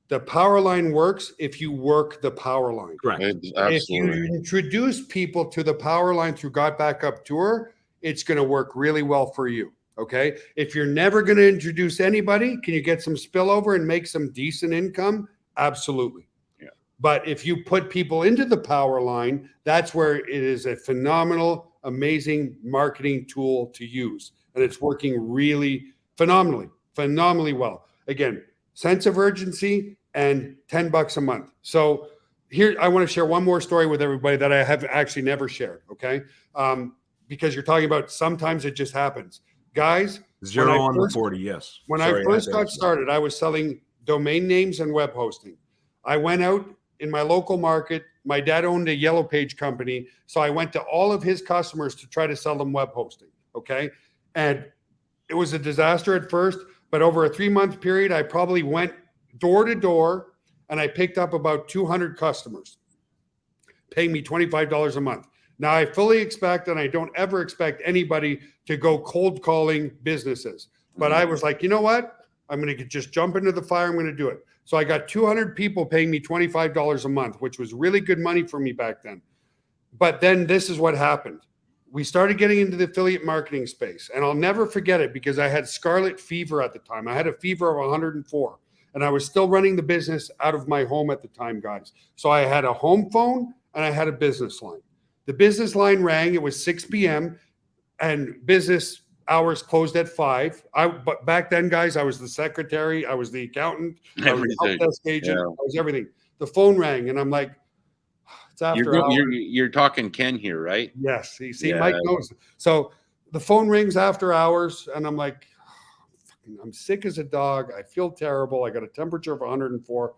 The power line works if you work the power line. Correct. If you Absolutely. introduce people to the power line through Got Backup Tour, it's going to work really well for you. Okay. If you're never going to introduce anybody, can you get some spillover and make some decent income? Absolutely. Yeah. But if you put people into the power line, that's where it is a phenomenal, amazing marketing tool to use. And it's working really phenomenally well. Again, sense of urgency and $10 a month. So here, I want to share one more story with everybody that I have actually never shared. Okay. Because you're talking about sometimes it just happens. Guys, 0 on the 40, yes. when Sorry, I had first to got answer that. started, I was selling domain names and web hosting. I went out in my local market. My dad owned a Yellow Page company. So I went to all of his customers to try to sell them web hosting. Okay. And it was a disaster at first, but over a 3-month period, I probably went door to door and I picked up about 200 customers paying me $25 a month. Now I fully expect, and I don't ever expect anybody to go cold calling businesses, but I was like, you know what? I'm going to just jump into the fire. I'm going to do it. So I got 200 people paying me $25 a month, which was really good money for me back then. But then this is what happened. We started getting into the affiliate marketing space, and I'll never forget it because I had scarlet fever at the time. I had a fever of 104, and I was still running the business out of my home at the time, guys. So I had a home phone and I had a business line. The business line rang. It was 6 p.m. and business hours closed at 5. But back then, guys, I was the secretary, I was the accountant, I was the help desk agent, I was everything. The phone rang, and I'm like, it's after hours. You're talking Ken here, right? Yes, you see, Yeah. Mike knows. So the phone rings after hours, and I'm like, I'm sick as a dog. I feel terrible. I got a temperature of 104.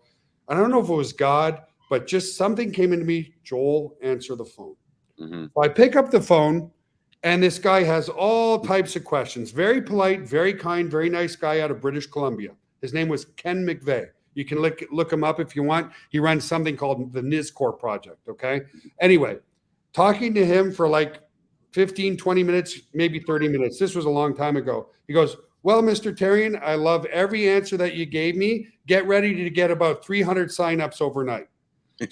I don't know if it was God, but just something came into me. Joel, answer the phone. Mm-hmm. So I pick up the phone, and this guy has all types of questions. Very polite, very kind, very nice guy out of British Columbia. His name was Ken McVeigh. You can look him up if you want. He runs something called the NISCOR Project, okay? Anyway, talking to him for like 15, 20 minutes, maybe 30 minutes. This was a long time ago. He goes, well, Mr. Tarian, I love every answer that you gave me. Get ready to get about 300 signups overnight.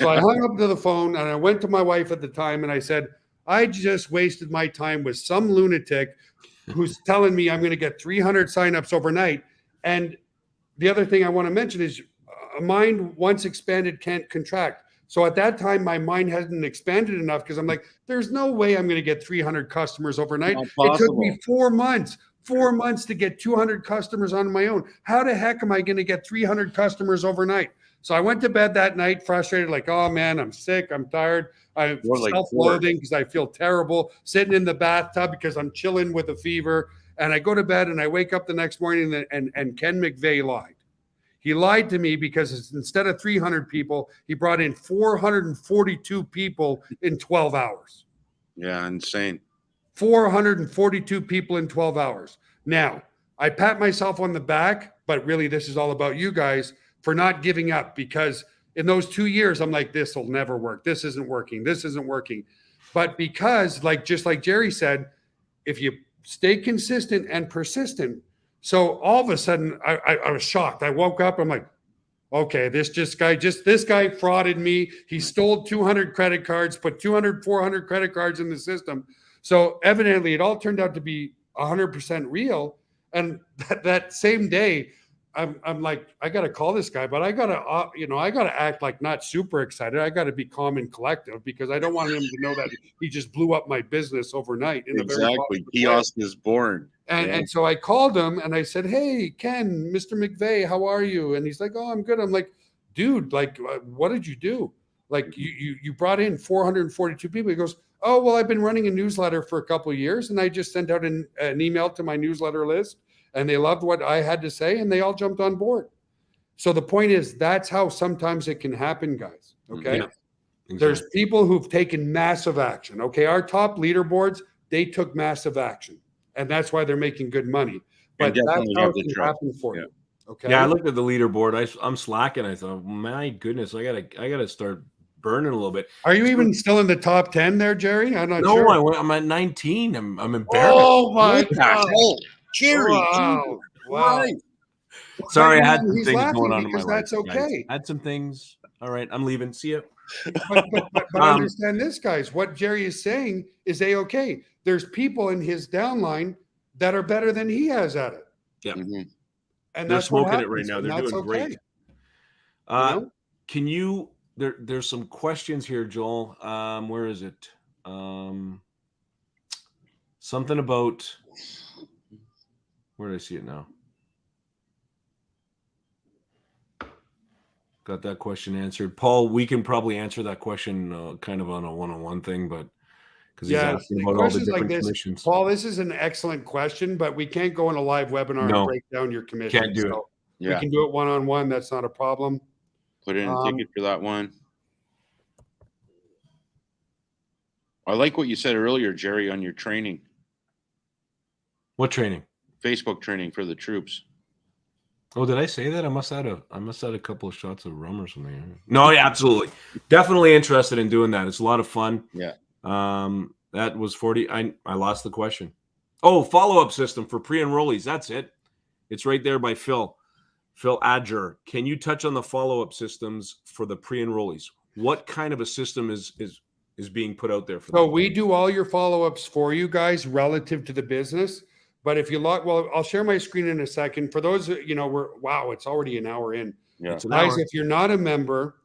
So I hung up to the phone, and I went to my wife at the time, and I said, I just wasted my time with some lunatic who's telling me I'm going to get 300 signups overnight. And the other thing I want to mention is a mind once expanded can't contract. So at that time, my mind hadn't expanded enough because I'm like, there's no way I'm going to get 300 customers overnight. It took me 4 months to get 200 customers on my own. How the heck am I going to get 300 customers overnight? So I went to bed that night frustrated, like, oh man, I'm sick, I'm tired, I'm You're like self-loathing because I feel terrible, sitting in the bathtub because I'm chilling with a fever. And I go to bed and I wake up the next morning and Ken McVeigh lied. He lied to me because instead of 300 people, he brought in 442 people in 12 hours. Yeah, insane. 442 people in 12 hours. Now, I pat myself on the back, but really this is all about you guys for not giving up, because in those 2 years, I'm like, this will never work. This isn't working. This isn't working. But because, like, just like Jerry said, if you stay consistent and persistent. So all of a sudden, I was shocked. I woke up. I'm like, okay, this guy frauded me. He stole 200 credit cards, put 200, 400 credit cards in the system. So evidently, it all turned out to be 100% real. And that same day, I'm like, I got to call this guy, but I got to, I got to act like not super excited. I got to be calm and collective because I don't want him to know that he just blew up my business overnight. Exactly. Kiosk is born. And so I called him and I said, hey, Ken, Mr. McVeigh, how are you? And he's like, oh, I'm good. I'm like, dude, like, what did you do? Like you brought in 442 people. He goes, oh, well, I've been running a newsletter for a couple of years and I just sent out an email to my newsletter list. And they loved what I had to say, and they all jumped on board. So the point is, that's how sometimes it can happen, guys. Okay. Yeah, exactly. There's people who've taken massive action. Okay. Our top leaderboards, they took massive action, and that's why they're making good money. But that's how it can happen for you. Okay. Yeah. I looked at the leaderboard. I'm slacking. I thought, my goodness, I gotta start burning a little bit. Are you even still in the top 10 there, Jerry? I'm not sure. No, I'm at 19. I'm embarrassed. Oh my God. Jerry, wow. Right. Sorry, I had some things going on in my life. That's okay. I had some things. All right, I'm leaving. See you. But understand this, guys. What Jerry is saying is okay. There's people in his downline that are better than he has at it. Yeah. Mm-hmm. And they're smoking it right now. They're doing great. Can you there's some questions here, Joel. Where is it? Something about, where did I see it now? Got that question answered. Paul, we can probably answer that question kind of on a one-on-one thing, but because he's asking about all the different commissions. Paul, this is an excellent question, but we can't go on a live webinar and break down your commission. Can't do it. We can do it one-on-one. That's not a problem. Put in a ticket for that one. I like what you said earlier, Jerry, on your training. What training? Facebook training for the troops. Oh, did I say that? I must have a couple of shots of rum or something. No, yeah, absolutely. Definitely interested in doing that. It's a lot of fun. Yeah. That was 40. I lost the question. Oh, follow-up system for pre-enrollees. That's it. It's right there by Phil Adger. Can you touch on the follow-up systems for the pre-enrollees? What kind of a system is being put out there for them? So we do all your follow-ups for you guys relative to the business. But if you I'll share my screen in a second. For those, it's already an hour in. Yeah. Guys, if you're not a member,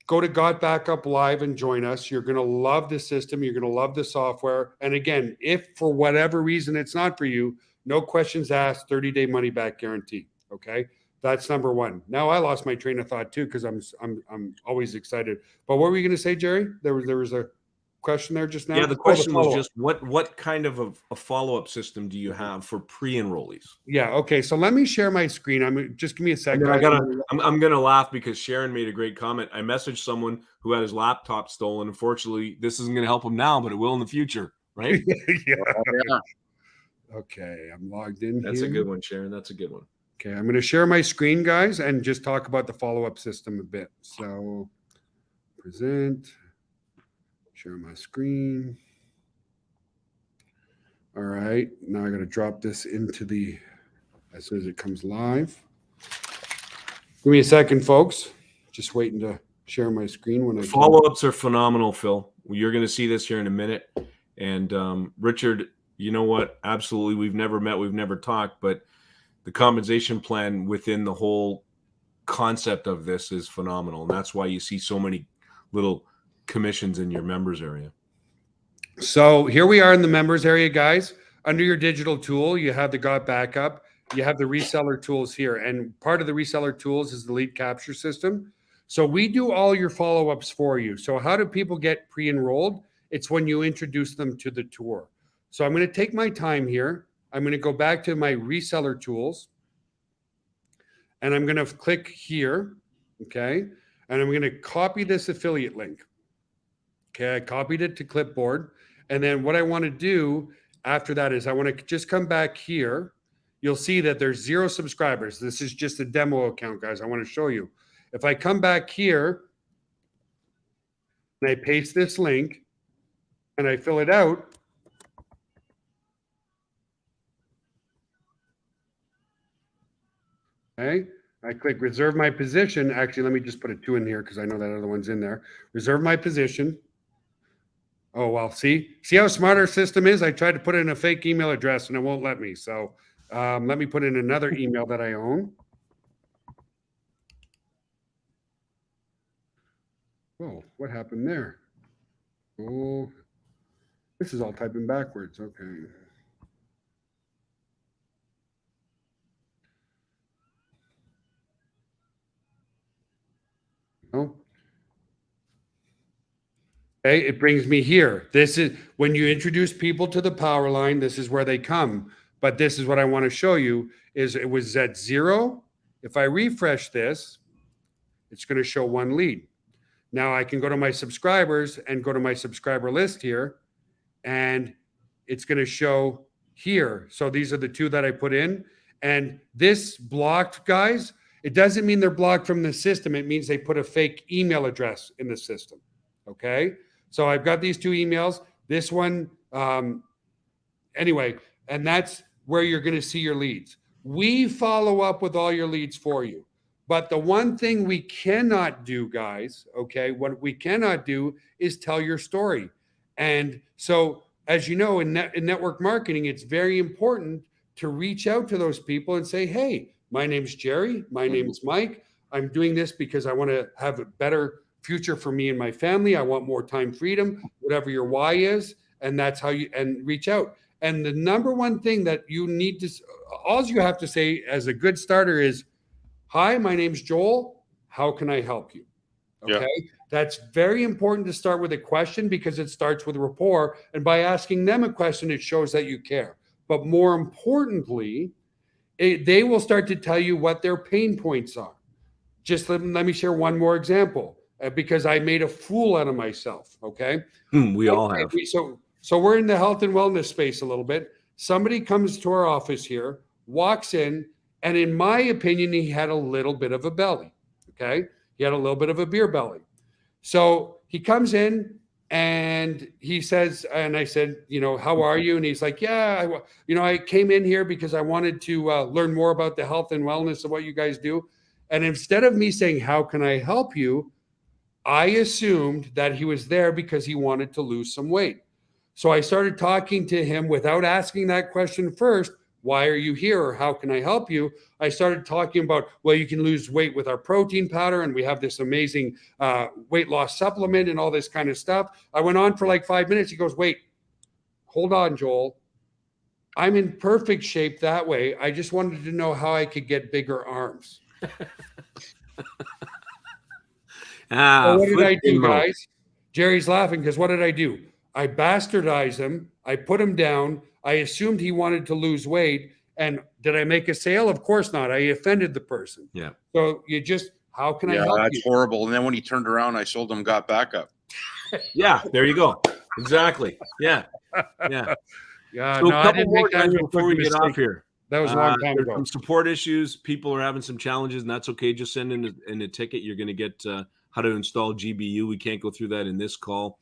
go to Got Backup Live and join us. You're going to love the system. You're going to love the software. And again, if for whatever reason it's not for you, no questions asked, 30-day money back guarantee. Okay. That's number one. Now I lost my train of thought too, because I'm always excited. But what were you going to say, Jerry? There was a question there just now. Yeah, the question was just what kind of a follow-up system do you have for pre-enrollees? Yeah. Okay. So let me share my screen. Just give me a second. I'm gonna laugh because Sharon made a great comment. I messaged someone who had his laptop stolen. Unfortunately, this isn't gonna help him now, but it will in the future, right? Yeah. Okay. I'm logged in. That's a good one, Sharon. That's a good one. Okay. I'm going to share my screen, guys, and just talk about the follow-up system a bit. So present. Share my screen. All right. Now I got to drop this into as soon as it comes live. Give me a second, folks. Just waiting to share my screen when I follow-ups are phenomenal, Phil. You're going to see this here in a minute. And Richard, you know what? Absolutely. We've never met. We've never talked, but the compensation plan within the whole concept of this is phenomenal. And that's why you see so many little commissions in your members area. So here we are in the members area, guys. Under your digital tool, you have the Got Backup. You have the reseller tools here. And part of the reseller tools is the lead capture system. So we do all your follow-ups for you. So how do people get pre-enrolled? It's when you introduce them to the tour. So I'm going to take my time here. I'm going to go back to my reseller tools, and I'm going to click here, okay? And I'm going to copy this affiliate link. Okay, I copied it to clipboard. And then what I want to do after that is I want to just come back here. You'll see that there's 0 subscribers. This is just a demo account, guys. I want to show you. If I come back here and I paste this link and I fill it out, okay, I click reserve my position. Actually, let me just put a 2 in here because I know that other one's in there. Reserve my position. Oh, well, see how smart our system is? I tried to put in a fake email address and it won't let me. So let me put in another email that I own. Oh, what happened there? Oh, this is all typing backwards. Okay. Oh. Okay, it brings me here. This is when you introduce people to the power line, this is where they come. But this is what I want to show you is it was at 0. If I refresh this, it's going to show 1 lead. Now I can go to my subscribers and go to my subscriber list here, and it's going to show here. So these are the 2 that I put in. And this blocked, guys, it doesn't mean they're blocked from the system. It means they put a fake email address in the system. Okay. So I've got these 2 emails. This one, anyway, and that's where you're going to see your leads. We follow up with all your leads for you. But the one thing we cannot do, guys, okay, what we cannot do is tell your story. And so, as you know, in network marketing, it's very important to reach out to those people and say, hey, my name's Jerry. My name's Mike. I'm doing this because I want to have a better future for me and my family. I want more time freedom, whatever your why is. And that's how you, and reach out. And the number one thing that you need to, all you have to say as a good starter is, hi, my name's Joel. How can I help you? Okay. Yeah. That's very important to start with a question because it starts with rapport. And by asking them a question, it shows that you care. But more importantly, they will start to tell you what their pain points are. Just let me share one more example because I made a fool out of myself. Okay. We all have. So we're in the health and wellness space a little bit. Somebody comes to our office here, walks in, and in my opinion, he had a little bit of a belly. Okay. He had a little bit of a beer belly. So he comes in and he says, and I said, how are you? And he's like, yeah, I came in here because I wanted to learn more about the health and wellness of what you guys do. And instead of me saying, how can I help you? I assumed that he was there because he wanted to lose some weight. So I started talking to him without asking that question first. Why are you here? Or how can I help you? I started talking about, well, you can lose weight with our protein powder. And we have this amazing weight loss supplement and all this kind of stuff. I went on for like 5 minutes. He goes, wait, hold on, Joel. I'm in perfect shape that way. I just wanted to know how I could get bigger arms. So what did I do, guys? Jerry's laughing because what did I do? I bastardized him. I put him down. I assumed he wanted to lose weight. And did I make a sale? Of course not. I offended the person. Yeah. So how can I help you? Yeah, that's horrible. And then when he turned around, I sold him, got back up. Yeah, there you go. Exactly. Yeah. Yeah. Yeah. So no, a couple more guys before we get off here. That was a long time ago. Some support issues. People are having some challenges, and that's okay. Just send in a ticket. You're going to get how to install GBU. We can't go through that in this call.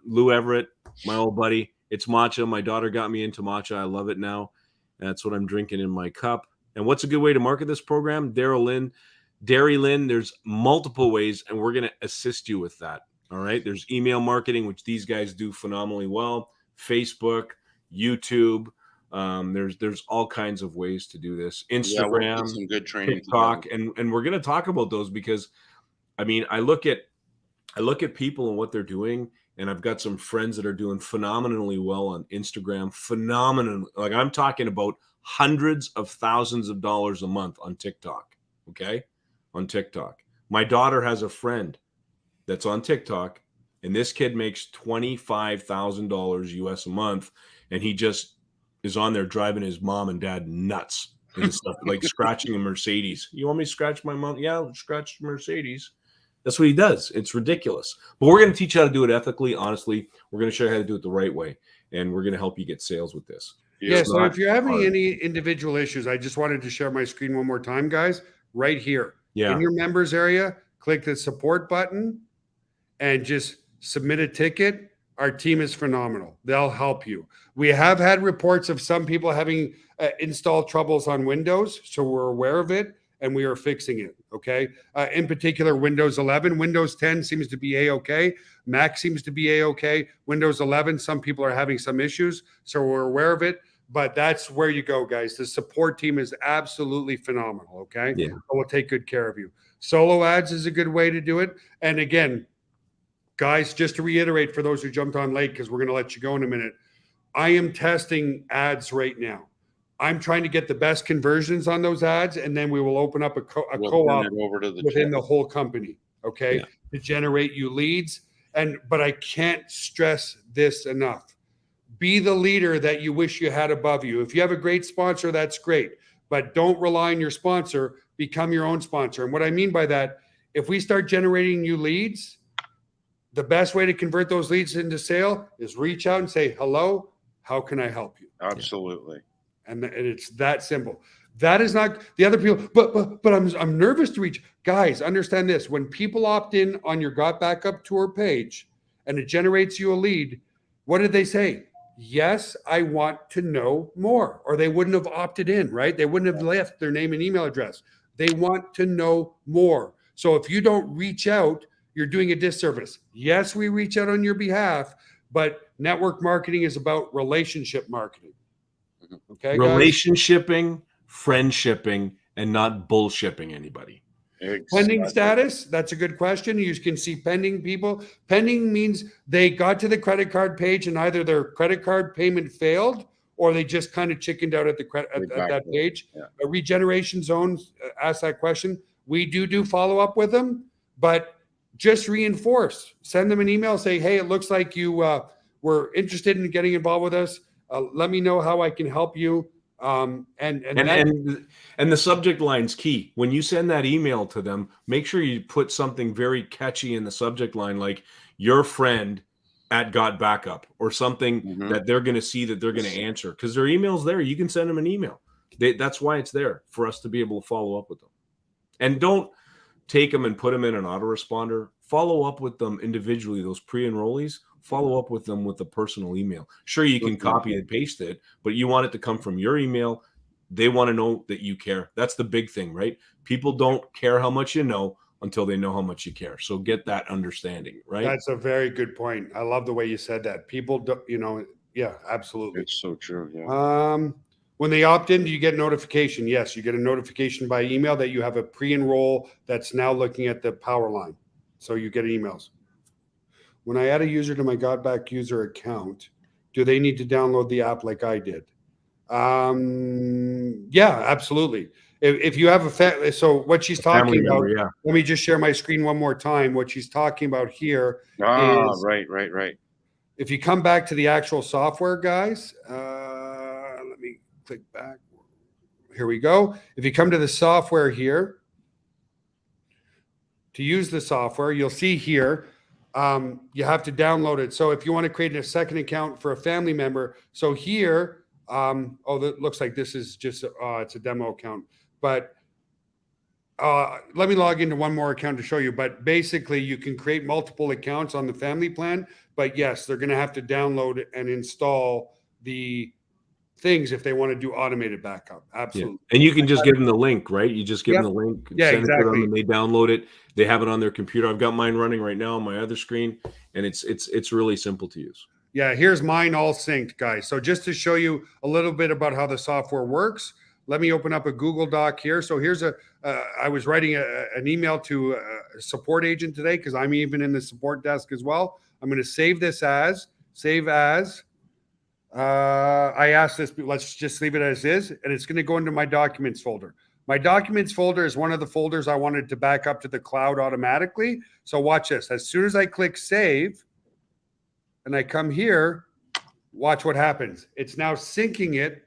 Lou Everett, my old buddy. It's matcha. My daughter got me into matcha. I love it now. That's what I'm drinking in my cup. And what's a good way to market this program? Dairy Lynn, there's multiple ways, and we're going to assist you with that. All right. There's email marketing, which these guys do phenomenally well. Facebook, YouTube. There's all kinds of ways to do this. Instagram, some good training, TikTok, and we're going to talk about those because, I mean, I look at people and what they're doing, and I've got some friends that are doing phenomenally well on Instagram. Like I'm talking about hundreds of thousands of dollars a month on TikTok. Okay, on TikTok. My daughter has a friend that's on TikTok, and this kid makes $25,000 US a month, and he just is on there driving his mom and dad nuts and stuff, like scratching a Mercedes. You want me to scratch my mom? Yeah, I'll scratch Mercedes. That's what he does. It's ridiculous. But we're going to teach you how to do it ethically, honestly. We're going to show you how to do it the right way, and we're going to help you get sales with this. Yeah, It's so not if you're having hard. any individual issues, I just wanted to share my screen one more time, guys. Right here Yeah. in your members area, click the support button and just submit a ticket. Our team is phenomenal. They'll help you. We have had reports of some people having install troubles on Windows, so we're aware of it and we are fixing it. Okay. In particular, Windows 11, Windows 10 seems to be A-okay. Mac seems to be A-okay. Windows 11, some people are having some issues, so we're aware of it. But that's where you go, guys. The support team is absolutely phenomenal. Okay. Yeah. We'll take good care of you. Solo ads is a good way to do it. And again, guys, just to reiterate for those who jumped on late, because we're going to let you go in a minute, I am testing ads right now. I'm trying to get the best conversions on those ads, and then we will open up a co-op over to the within the whole company, okay, Yeah. to generate you leads. But I can't stress this enough. Be the leader that you wish you had above you. If you have a great sponsor, that's great, but don't rely on your sponsor. Become your own sponsor. And what I mean by that, if we start generating you leads, the best way to convert those leads into sale is reach out and say, hello, how can I help you? Absolutely. And it's that simple. That is not the other people, but I'm nervous to reach. Guys, understand this. When people opt in on your Got Backup Tour page and it generates you a lead, what did they say? Yes, I want to know more. Or they wouldn't have opted in, right? They wouldn't have left their name and email address. They want to know more. So if you don't reach out, you're doing a disservice. Yes, we reach out on your behalf, but network marketing is about relationship marketing. Okay, guys? Relationshiping, friendshipping, and not bullshipping anybody. Pending status, that's a good question. You can see pending people. Pending means they got to the credit card page and either their credit card payment failed or they just kind of chickened out at that page. Yeah. A regeneration zone asked that question. We do follow up with them, but just reinforce. Send them an email, say, hey, it looks like you were interested in getting involved with us. Let me know how I can help you. And the subject line's key. When you send that email to them, make sure you put something very catchy in the subject line, like your friend at Got Backup, or something that they're going to see that they're going to answer, because their email's there. You can send them an email. That's why it's there, for us to be able to follow up with them. And don't take them and put them in an autoresponder. Follow up with them individually. Those pre-enrollees, follow up with them with a personal email. Sure, you can copy and paste it, but you want it to come from your email. They want to know that you care. That's the big thing, right? People don't care how much you know until they know how much you care. So get that understanding, right? That's a very good point. I love the way you said that. People don't, yeah, absolutely. It's so true. Yeah. When they opt in, do you get notification? Yes, you get a notification by email that you have a pre-enroll that's now looking at the power line. So you get emails. When I add a user to my GotBack user account, do they need to download the app like I did? Yeah, absolutely. If you have so what she's talking about, let me just share my screen one more time. What she's talking about here is right. If you come back to the actual software, guys, let me click back. Here we go. If you come to the software here, to use the software, you'll see here, you have to download it. So if you want to create a second account for a family member, so here, that looks like this is just, it's a demo account, but let me log into one more account to show you. But basically you can create multiple accounts on the family plan, but yes, they're going to have to download and install the things if they want to do automated backup. Absolutely. Yeah. And you can just give them the link, right? You just give them the link, send it to them, and they download it. They have it on their computer. I've got mine running right now on my other screen, and it's really simple to use. Yeah, here's mine all synced, guys. So just to show you a little bit about how the software works, let me open up a Google Doc here. So here's I was writing an email to a support agent today, because I'm even in the support desk as well. I'm going to save this save as. I asked this, let's just leave it as is, and it's going to go into my documents folder. My documents folder is one of the folders I wanted to back up to the cloud automatically. So watch this. As soon as I click save and I come here, watch what happens. It's now syncing it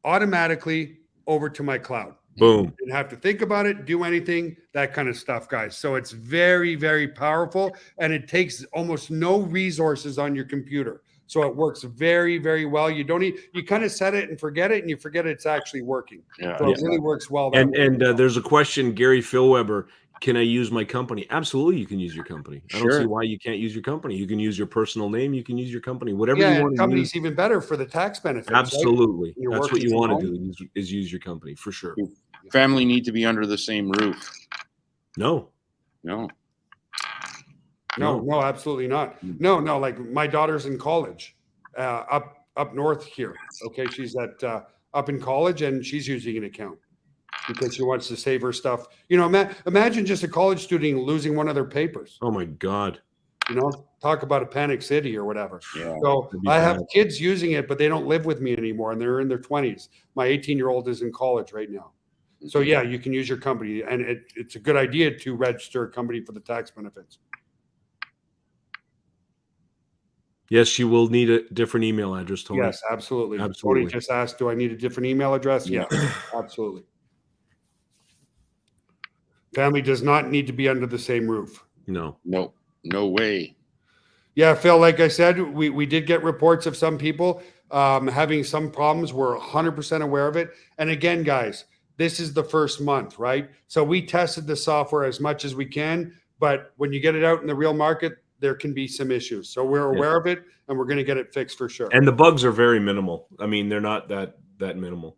automatically over to my cloud. Boom. Didn't have to think about it, do anything, that kind of stuff, guys. So it's very, very powerful, and it takes almost no resources on your computer. So it works very, very well. You don't need, you kind of set it and forget it, and you forget it's actually working. Yeah. So it really works well. that way. And there's a question, Gary Philweber. Can I use my company? Absolutely, you can use your company. I don't see why you can't use your company. You can use your personal name. You can use your company. Whatever you want to company's use. even better for the tax benefits. Right? Absolutely. You're That's what working you from want to home. do is use your company for sure. Family need to be under the same roof. No. No. No, absolutely not. No, like my daughter's in college, up north here. Okay, she's at up in college, and she's using an account because she wants to save her stuff. You know, imagine just a college student losing one of their papers. Oh my God. You know, talk about a panic city or whatever. Yeah. So That'd be I have bad. kids using it, but they don't live with me anymore, and they're in their 20s. My 18-year-old is in college right now. So yeah, you can use your company, and it's a good idea to register a company for the tax benefits. Yes, she will need a different email address, Tony. Yes, absolutely. Absolutely. Tony just asked, do I need a different email address? Yeah. Yes, absolutely. Family does not need to be under the same roof. No. No way. Yeah, Phil, like I said, we did get reports of some people having some problems. We're 100% aware of it. And again, guys, this is the first month, right? So we tested the software as much as we can, but when you get it out in the real market, there can be some issues. So we're aware of it, and we're going to get it fixed for sure. And the bugs are very minimal. I mean, they're not that minimal.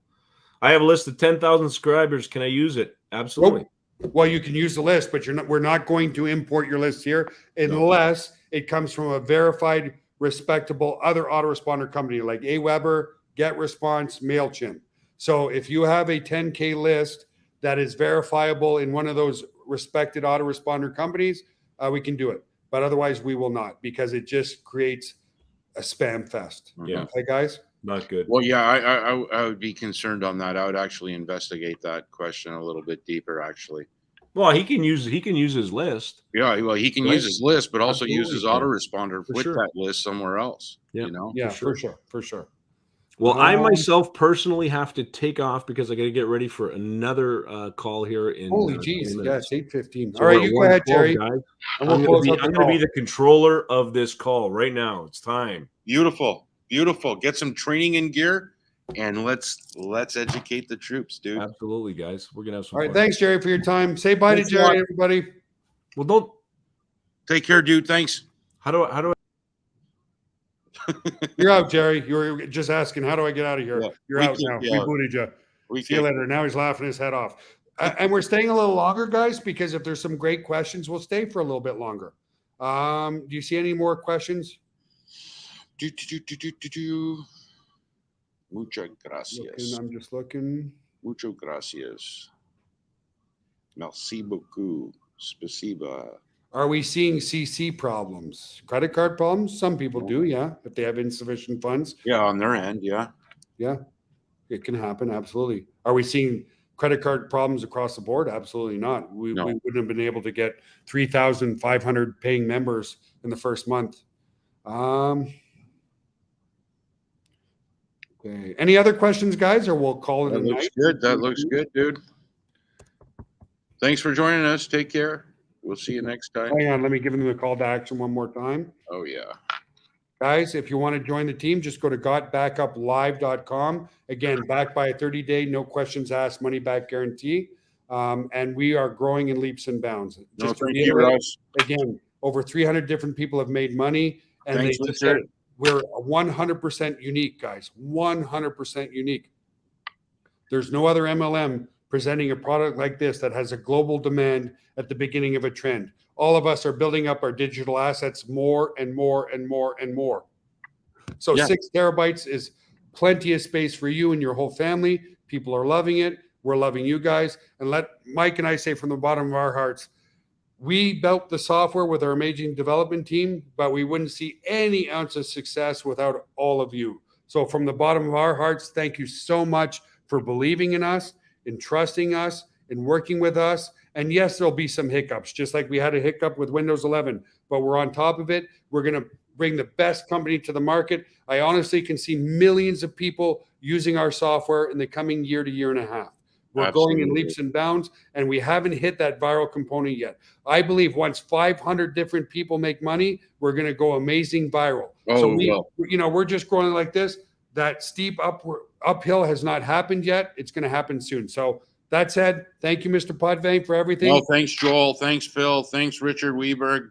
I have a list of 10,000 subscribers. Can I use it? Absolutely. Well, you can use the list, but we're not going to import your list here unless it comes from a verified, respectable other autoresponder company like Aweber, GetResponse, MailChimp. So if you have a 10K list that is verifiable in one of those respected autoresponder companies, we can do it. But otherwise, we will not, because it just creates a spam fest. Yeah. Okay, guys? Not good. Well, yeah, I would be concerned on that. I would actually investigate that question a little bit deeper, actually. Well, he can use his list. Yeah, well, he can use his list, but also use his Absolutely. autoresponder For with sure. that list somewhere else. Yeah. You know? Yeah, For for sure. Well, I myself personally have to take off because I got to get ready for another call here in Holy 20 jeez. minutes. Yeah, it's 8:15. So All right, we're you at go ahead, 1:12, Jerry. guys. And we'll I'm close going out the to be call. the controller of this call right now. It's time. Beautiful. Get some training in gear, and let's educate the troops, dude. Absolutely, guys. We're gonna have some All right, fun. thanks, Jerry, for your time. Say bye Thanks to a lot. Jerry, everybody. Well, don't. Take care, dude. Thanks. How do I? You're out, Jerry. You were just asking, how do I get out of here? Yeah, You're we out kicked now. you We out. booted you. We See you can- later. Now he's laughing his head off. And we're staying a little longer, guys, because if there's some great questions, we'll stay for a little bit longer. Do you see any more questions? Muchas gracias. I'm just looking. Muchas gracias. Merci beaucoup. Spasiba. Are we seeing CC problems? Credit card problems? Some people do, yeah, if they have insufficient funds. Yeah, on their end, yeah. Yeah, it can happen. Absolutely. Are we seeing credit card problems across the board? Absolutely not. We wouldn't have been able to get 3,500 paying members in the first month. Okay. Any other questions, guys, or we'll call it a That looks night? good. That looks good, dude. Thanks for joining us. Take care. We'll see you next time. Hang on, let me give them the call to action one more time. Oh, yeah. Guys, if you want to join the team, just go to gotbackuplive.com. Again, backed by a 30-day, no questions asked, money back guarantee. And we are growing in leaps and bounds. No, Just to thank you, reiterate, Russ. again, over 300 different people have made money, and Thanks, they just said Richard. it. We're 100% unique, guys. 100% unique. There's no other MLM presenting a product like this that has a global demand at the beginning of a trend. All of us are building up our digital assets more and more and more and more. So Yeah. 6 terabytes is plenty of space for you and your whole family. People are loving it. We're loving you guys. And let Mike and I say from the bottom of our hearts, we built the software with our amazing development team, but we wouldn't see any ounce of success without all of you. So from the bottom of our hearts, thank you so much for believing in us. in trusting us, in working with us. And yes, there'll be some hiccups, just like we had a hiccup with Windows 11, but we're on top of it. We're going to bring the best company to the market. I honestly can see millions of people using our software in the coming year to year and a half. We're going in leaps and bounds, and we haven't hit that viral component yet. I believe once 500 different people make money, we're going to go amazing viral. So we're just growing like this. That steep uphill has not happened yet. It's going to happen soon. So that said, thank you, Mr. Potvin, for everything. Well, thanks, Joel. Thanks, Phil. Thanks, Richard Weberg.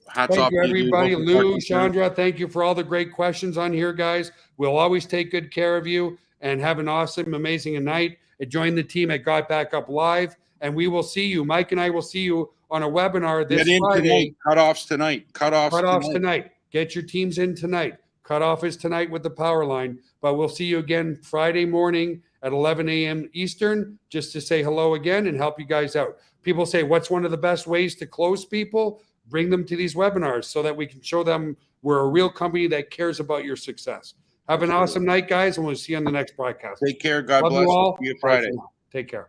Hats off to you, everybody. Lou, Sean. Chandra, thank you for all the great questions on here, guys. We'll always take good care of you, and have an awesome, amazing night. Join the team at Got Back Up Live, and we will see you. Mike and I will see you on a webinar this Friday. Cutoffs tonight. Cutoffs tonight. Get your teams in tonight. Cutoff is tonight with the power line, but we'll see you again Friday morning at 11 a.m. Eastern, just to say hello again and help you guys out. People say, what's one of the best ways to close people? Bring them to these webinars so that we can show them we're a real company that cares about your success. Have an awesome night, guys, and we'll see you on the next broadcast. Take care. God Love bless. you all. See you Friday. Take care.